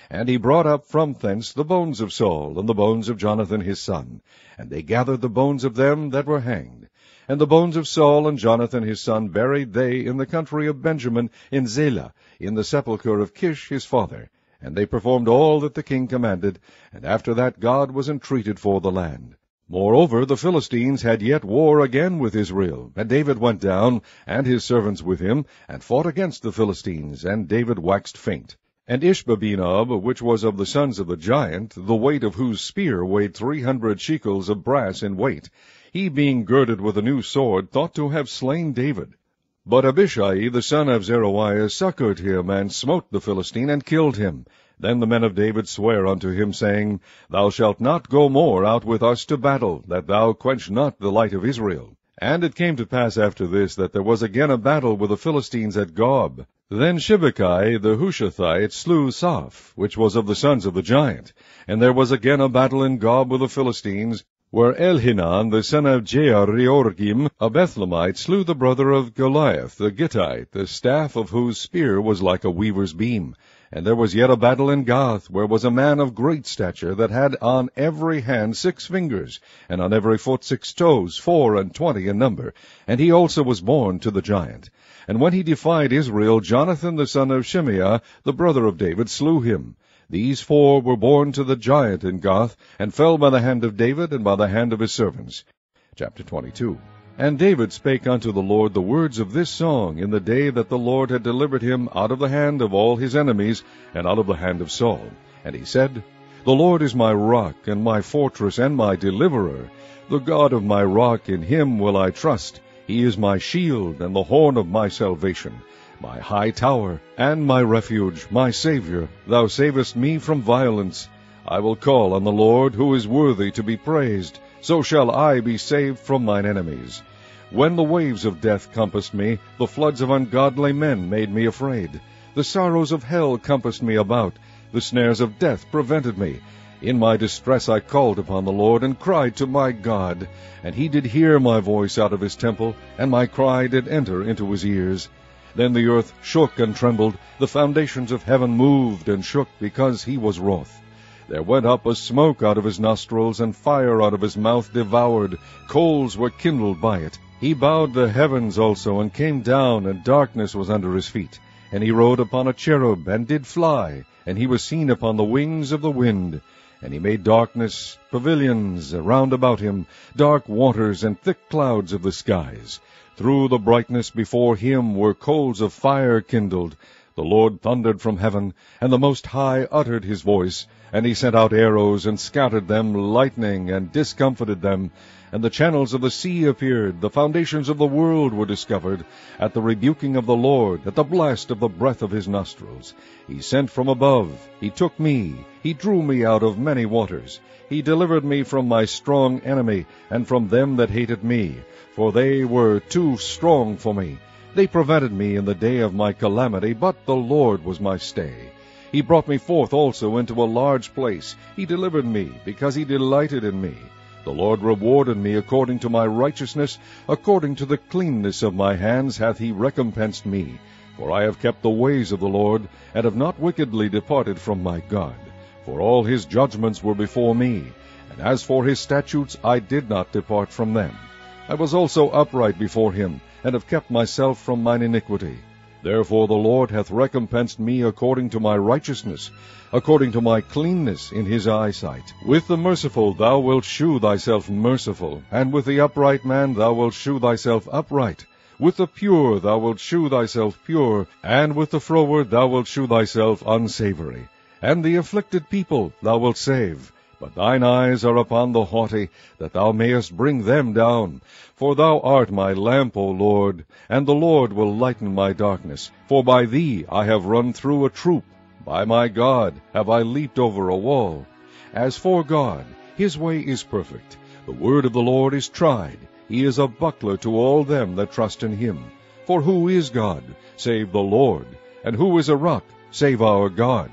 And he brought up from thence the bones of Saul, and the bones of Jonathan his son. And they gathered the bones of them that were hanged. And the bones of Saul and Jonathan his son buried they in the country of Benjamin, in Zelah, in the sepulchre of Kish his father. And they performed all that the king commanded, and after that God was entreated for the land. Moreover, the Philistines had yet war again with Israel, and David went down, and his servants with him, and fought against the Philistines, and David waxed faint. And Ishbabenob, which was of the sons of the giant, the weight of whose spear weighed 300 shekels of brass in weight, he being girded with a new sword, thought to have slain David. But Abishai the son of Zeruiah succored him, and smote the Philistine, and killed him. Then the men of David sware unto him, saying, Thou shalt not go more out with us to battle, that thou quench not the light of Israel. And it came to pass after this, that there was again a battle with the Philistines at Gob. Then Shibbekai the Hushathite slew Saph, which was of the sons of the giant. And there was again a battle in Gob with the Philistines, where Elhanan the son of Jehoiargim, a Bethlehemite, slew the brother of Goliath the Gittite, the staff of whose spear was like a weaver's beam. And there was yet a battle in Gath, where was a man of great stature, that had on every hand 6 fingers, and on every foot 6 toes, 24 in number. And he also was born to the giant. And when he defied Israel, Jonathan the son of Shimeah, the brother of David, slew him. These 4 were born to the giant in Gath, and fell by the hand of David, and by the hand of his servants. Chapter 22. And David spake unto the Lord the words of this song in the day that the Lord had delivered him out of the hand of all his enemies, and out of the hand of Saul. And he said, The Lord is my rock, and my fortress, and my deliverer. The God of my rock, in him will I trust. He is my shield, and the horn of my salvation, my high tower, and my refuge, my Saviour. Thou savest me from violence. I will call on the Lord, who is worthy to be praised. So shall I be saved from mine enemies. When the waves of death compassed me, the floods of ungodly men made me afraid. The sorrows of hell compassed me about. The snares of death prevented me. In my distress I called upon the Lord, and cried to my God. And he did hear my voice out of his temple, and my cry did enter into his ears. Then the earth shook and trembled, the foundations of heaven moved and shook, because he was wroth. There went up a smoke out of his nostrils, and fire out of his mouth devoured. Coals were kindled by it. He bowed the heavens also, and came down, and darkness was under his feet. And he rode upon a cherub, and did fly, and he was seen upon the wings of the wind. And he made darkness, pavilions round about him, dark waters, and thick clouds of the skies. Through the brightness before him were coals of fire kindled. The Lord thundered from heaven, and the Most High uttered his voice. And he sent out arrows, and scattered them, lightning, and discomfited them. And the channels of the sea appeared, the foundations of the world were discovered, at the rebuking of the Lord, at the blast of the breath of his nostrils. He sent from above, he took me, he drew me out of many waters. He delivered me from my strong enemy, and from them that hated me, for they were too strong for me. They prevented me in the day of my calamity, but the Lord was my stay. He brought me forth also into a large place. He delivered me, because he delighted in me. The Lord rewarded me according to my righteousness, according to the cleanness of my hands hath he recompensed me. For I have kept the ways of the Lord, and have not wickedly departed from my God. For all his judgments were before me, and and as for his statutes, I did not depart from them. I was also upright before him, and have kept myself from mine iniquity. Therefore the Lord hath recompensed me according to my righteousness, according to my cleanness in his eyesight. With the merciful thou wilt shew thyself merciful, and with the upright man thou wilt shew thyself upright. With the pure thou wilt shew thyself pure, and with the froward thou wilt shew thyself unsavory. And the afflicted people thou wilt save. But thine eyes are upon the haughty, that thou mayest bring them down. For thou art my lamp, O Lord, and the Lord will lighten my darkness. For by thee I have run through a troop. By my God have I leaped over a wall. As for God, his way is perfect. The word of the Lord is tried. He is a buckler to all them that trust in him. For who is God, save the Lord? And who is a rock, save our God?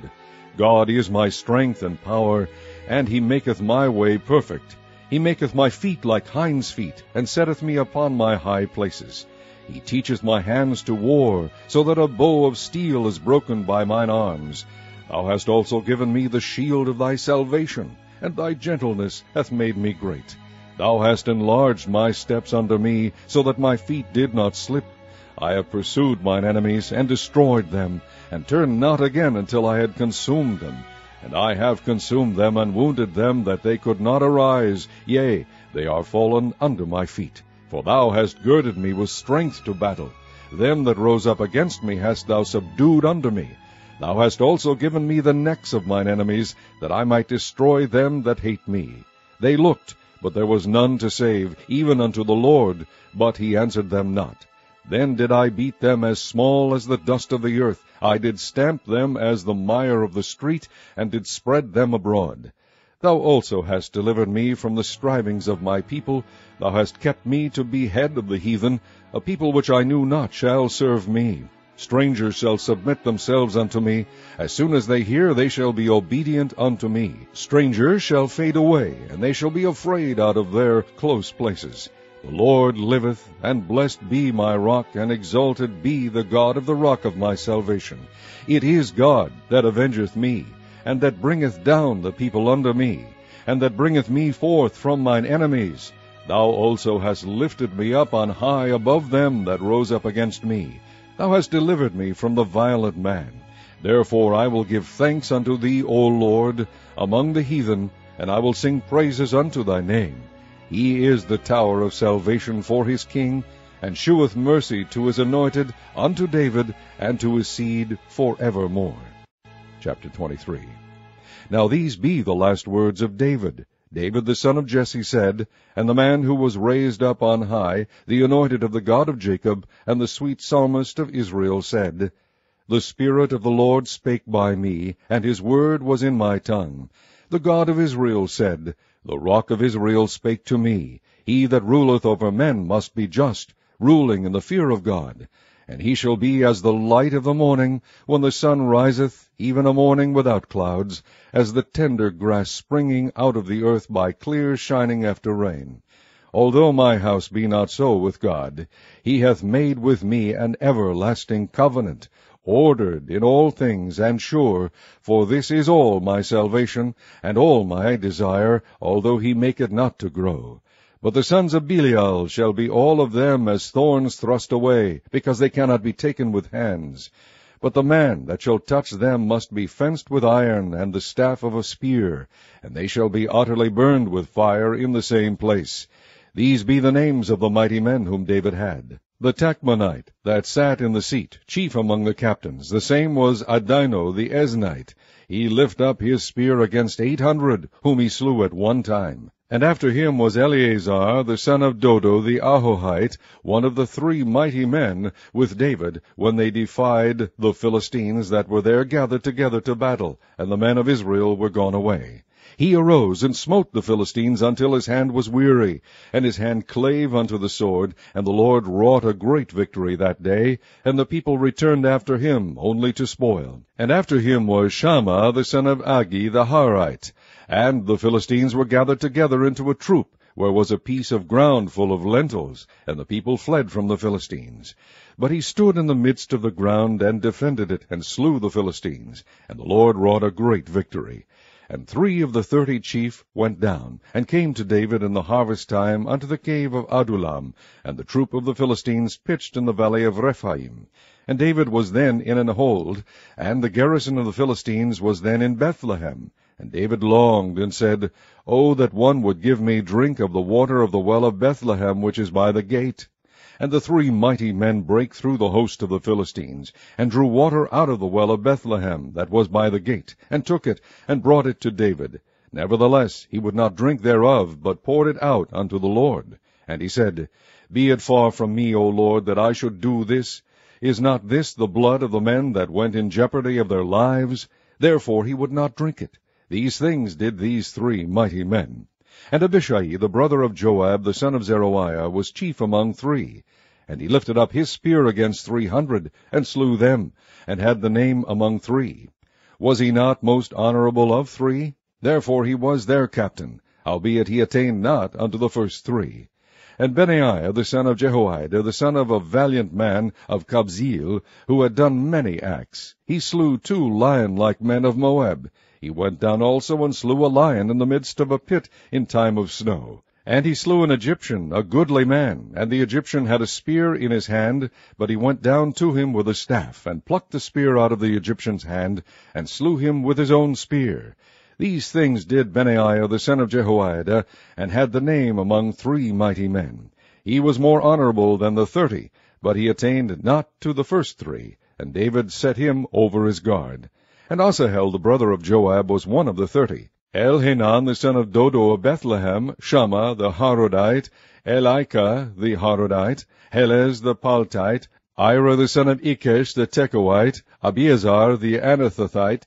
God is my strength and power, and he maketh my way perfect. He maketh my feet like hinds' feet, and setteth me upon my high places. He teacheth my hands to war, so that a bow of steel is broken by mine arms. Thou hast also given me the shield of thy salvation, and thy gentleness hath made me great. Thou hast enlarged my steps under me, so that my feet did not slip. I have pursued mine enemies, and destroyed them, and turned not again until I had consumed them. And I have consumed them, and wounded them, that they could not arise. Yea, they are fallen under my feet. For thou hast girded me with strength to battle. Them that rose up against me hast thou subdued under me. Thou hast also given me the necks of mine enemies, that I might destroy them that hate me. They looked, but there was none to save, even unto the Lord, but he answered them not. Then did I beat them as small as the dust of the earth. I did stamp them as the mire of the street, and did spread them abroad. Thou also hast delivered me from the strivings of my people. Thou hast kept me to be head of the heathen. A people which I knew not shall serve me. Strangers shall submit themselves unto me. As soon as they hear, they shall be obedient unto me. Strangers shall fade away, and they shall be afraid out of their close places. The Lord liveth, and blessed be my rock, and exalted be the God of the rock of my salvation. It is God that avengeth me, and that bringeth down the people under me, and that bringeth me forth from mine enemies. Thou also hast lifted me up on high above them that rose up against me. Thou hast delivered me from the violent man. Therefore I will give thanks unto thee, O Lord, among the heathen, and I will sing praises unto thy name. He is the tower of salvation for his king, and sheweth mercy to his anointed, unto David, and to his seed forevermore. Chapter 23. Now these be the last words of David. David the son of Jesse said, and the man who was raised up on high, the anointed of the God of Jacob, and the sweet psalmist of Israel said, The Spirit of the Lord spake by me, and his word was in my tongue. The God of Israel said, The rock of Israel spake to me. He that ruleth over men must be just, ruling in the fear of God. And he shall be as the light of the morning, when the sun riseth, even a morning without clouds, as the tender grass springing out of the earth by clear shining after rain. Although my house be not so with God, he hath made with me an everlasting covenant, ordered in all things and sure, for this is all my salvation, and all my desire, although he make it not to grow. But the sons of Belial shall be all of them as thorns thrust away, because they cannot be taken with hands. But the man that shall touch them must be fenced with iron and the staff of a spear, and they shall be utterly burned with fire in the same place. These be the names of the mighty men whom David had. The Tachmonite that sat in the seat, chief among the captains, the same was Adino the Eznite. He lift up his spear against 800, whom he slew at one time. And after him was Eleazar the son of Dodo the Ahohite, one of the 3 mighty men with David, when they defied the Philistines that were there gathered together to battle, and the men of Israel were gone away. He arose and smote the Philistines until his hand was weary, and his hand clave unto the sword, and the Lord wrought a great victory that day, and the people returned after him only to spoil. And after him was Shammah the son of Agi the Harite. And the Philistines were gathered together into a troop, where was a piece of ground full of lentils, and the people fled from the Philistines. But he stood in the midst of the ground, and defended it, and slew the Philistines, and the Lord wrought a great victory. And 3 of the 30 chief went down, and came to David in the harvest time unto the cave of Adullam, and the troop of the Philistines pitched in the valley of Rephaim. And David was then in an hold, and the garrison of the Philistines was then in Bethlehem. And David longed, and said, O that one would give me drink of the water of the well of Bethlehem, which is by the gate. And the 3 mighty men brake through the host of the Philistines, and drew water out of the well of Bethlehem, that was by the gate, and took it, and brought it to David. Nevertheless he would not drink thereof, but poured it out unto the Lord. And he said, Be it far from me, O Lord, that I should do this. Is not this the blood of the men that went in jeopardy of their lives? Therefore he would not drink it. These things did these 3 mighty men. And Abishai, the brother of Joab, the son of Zeruiah, was chief among 3. And he lifted up his spear against 300, and slew them, and had the name among 3. Was he not most honorable of 3? Therefore he was their captain, howbeit he attained not unto the first 3. And Benaiah the son of Jehoiada, the son of a valiant man of Kabzeel, who had done many acts, he slew 2 lion-like men of Moab. He went down also and slew a lion in the midst of a pit in time of snow. And he slew an Egyptian, a goodly man, and the Egyptian had a spear in his hand, but he went down to him with a staff, and plucked the spear out of the Egyptian's hand, and slew him with his own spear. These things did Benaiah the son of Jehoiada, and had the name among 3 mighty men. He was more honorable than the 30, but he attained not to the first 3, and David set him over his guard. And Asahel the brother of Joab was one of the 30. Elhanan the son of Dodo of Bethlehem, Shammah the Harodite, Elika the Harodite, Helez the Paltite, Ira the son of Ikesh the Tekoite, Abiezar the Anathothite,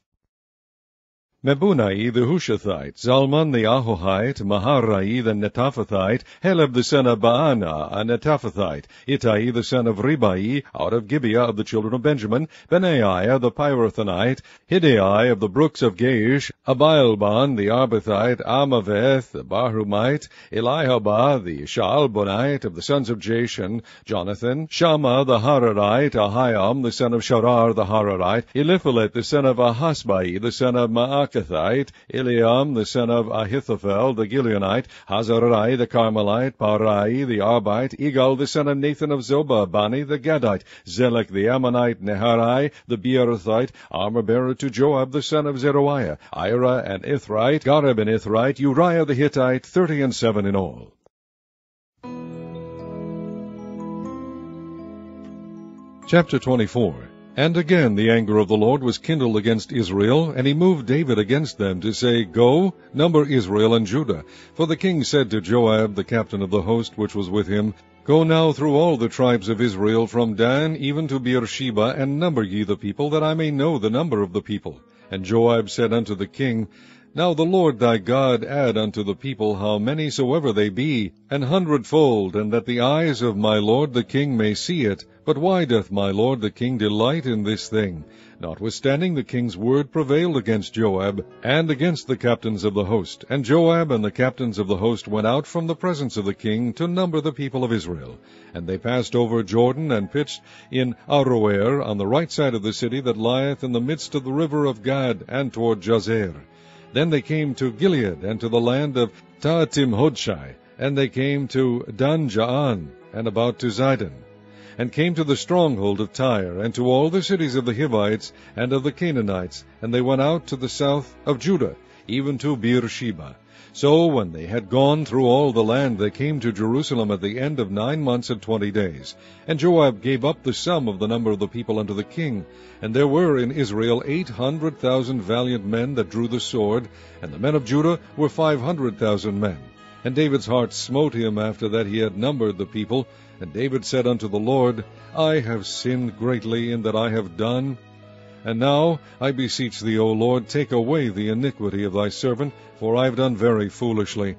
Mebunai the Hushathite, Zalman the Ahohite, Maharai the Netophathite, Heleb the son of Baana, a Netophathite, Ittai the son of Ribai, out of Gibeah of the children of Benjamin, Benaiah the Pirathonite, Hidai of the brooks of Gaish, Abialban the Arbathite, Amaveth the Barhumite, Elihabah the Shaalbonite of the sons of Jashan, Jonathan, Shammah the Hararite, Ahiam the son of Sharar the Hararite, Eliphalet the son of Ahasbai, the son of Maakathite, Eliam the son of Ahithophel the Gileonite, Hazarai the Carmelite, Parai the Arbite, Igal the son of Nathan of Zobah, Bani the Gadite, Zelek the Ammonite, Neharai the Beerothite, armor-bearer to Joab the son of Zeruiah, Ira and Ithrite, Gareb and Ithrite, Uriah the Hittite, 37 in all. Chapter 24. And again the anger of the Lord was kindled against Israel, and he moved David against them, to say, Go, number Israel and Judah. For the king said to Joab, the captain of the host which was with him, Go now through all the tribes of Israel, from Dan even to Beersheba, and number ye the people, that I may know the number of the people. And Joab said unto the king, Now the Lord thy God add unto the people how many soever they be, 100-fold, and that the eyes of my lord the king may see it. But why doth my lord the king delight in this thing? Notwithstanding the king's word prevailed against Joab, and against the captains of the host. And Joab and the captains of the host went out from the presence of the king to number the people of Israel. And they passed over Jordan, and pitched in Aroer, on the right side of the city that lieth in the midst of the river of Gad, and toward Jazer. Then they came to Gilead, and to the land of Tahtim-Hodshai, and they came to Dan-Jaan, and about to Zidon, and came to the stronghold of Tyre, and to all the cities of the Hivites and of the Canaanites, and they went out to the south of Judah, even to Beersheba. So when they had gone through all the land, they came to Jerusalem at the end of 9 months and 20 days. And Joab gave up the sum of the number of the people unto the king. And there were in Israel 800,000 valiant men that drew the sword, and the men of Judah were 500,000 men. And David's heart smote him after that he had numbered the people. And David said unto the Lord, I have sinned greatly in that I have done. And now, I beseech thee, O Lord, take away the iniquity of thy servant, for I have done very foolishly.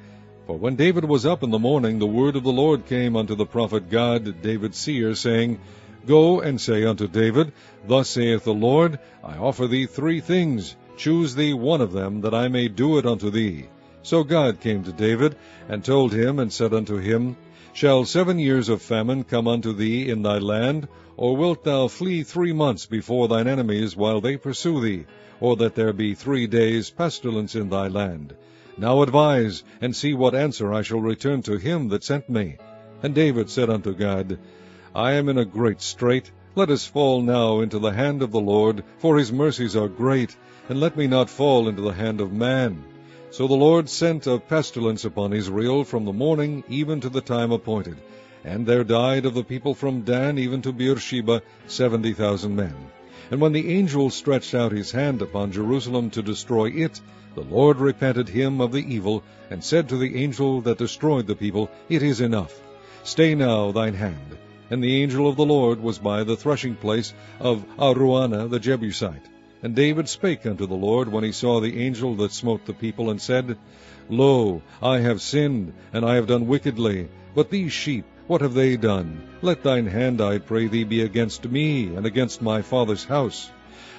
For when David was up in the morning, the word of the Lord came unto the prophet Gad, David's seer, saying, Go and say unto David, Thus saith the Lord, I offer thee 3 things. Choose thee one of them, that I may do it unto thee. So God came to David, and told him, and said unto him, Shall 7 years of famine come unto thee in thy land? Or wilt thou flee 3 months before thine enemies while they pursue thee? Or that there be 3 days pestilence in thy land? Now advise, and see what answer I shall return to him that sent me. And David said unto God, I am in a great strait. Let us fall now into the hand of the Lord, for his mercies are great, and let me not fall into the hand of man. So the Lord sent a pestilence upon Israel from the morning even to the time appointed. And there died of the people from Dan even to Beersheba 70,000 men. And when the angel stretched out his hand upon Jerusalem to destroy it, the Lord repented him of the evil, and said to the angel that destroyed the people, It is enough. Stay now thine hand. And the angel of the Lord was by the threshing place of Araunah the Jebusite. And David spake unto the Lord when he saw the angel that smote the people, and said, Lo, I have sinned, and I have done wickedly. But these sheep, what have they done? Let thine hand, I pray thee, be against me, and against my father's house.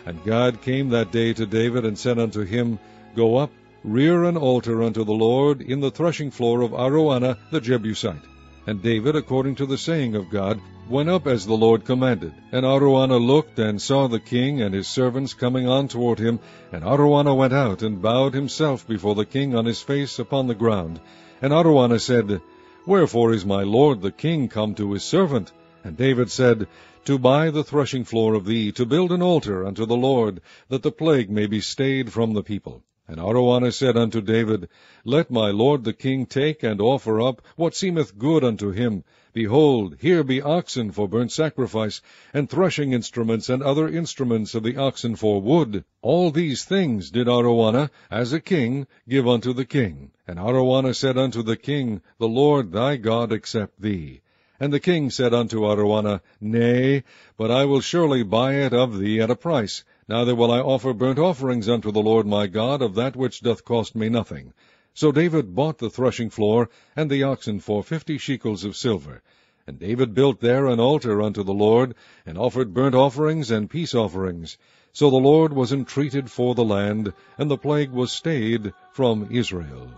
And God came that day to David, and said unto him, Go up, rear an altar unto the Lord in the threshing floor of Araunah the Jebusite. And David, according to the saying of God, went up as the Lord commanded. And Araunah looked, and saw the king and his servants coming on toward him. And Araunah went out, and bowed himself before the king on his face upon the ground. And Araunah said, Wherefore is my lord the king come to his servant? And David said, To buy the threshing floor of thee, to build an altar unto the Lord, that the plague may be stayed from the people. And Araunah said unto David, Let my lord the king take and offer up what seemeth good unto him. Behold, here be oxen for burnt sacrifice, and threshing instruments, and other instruments of the oxen for wood. All these things did Araunah, as a king, give unto the king. And Araunah said unto the king, The Lord thy God accept thee. And the king said unto Araunah, Nay, but I will surely buy it of thee at a price. Neither will I offer burnt offerings unto the Lord my God of that which doth cost me nothing. So David bought the threshing floor and the oxen for 50 shekels of silver. And David built there an altar unto the Lord, and offered burnt offerings and peace offerings. So the Lord was entreated for the land, and the plague was stayed from Israel.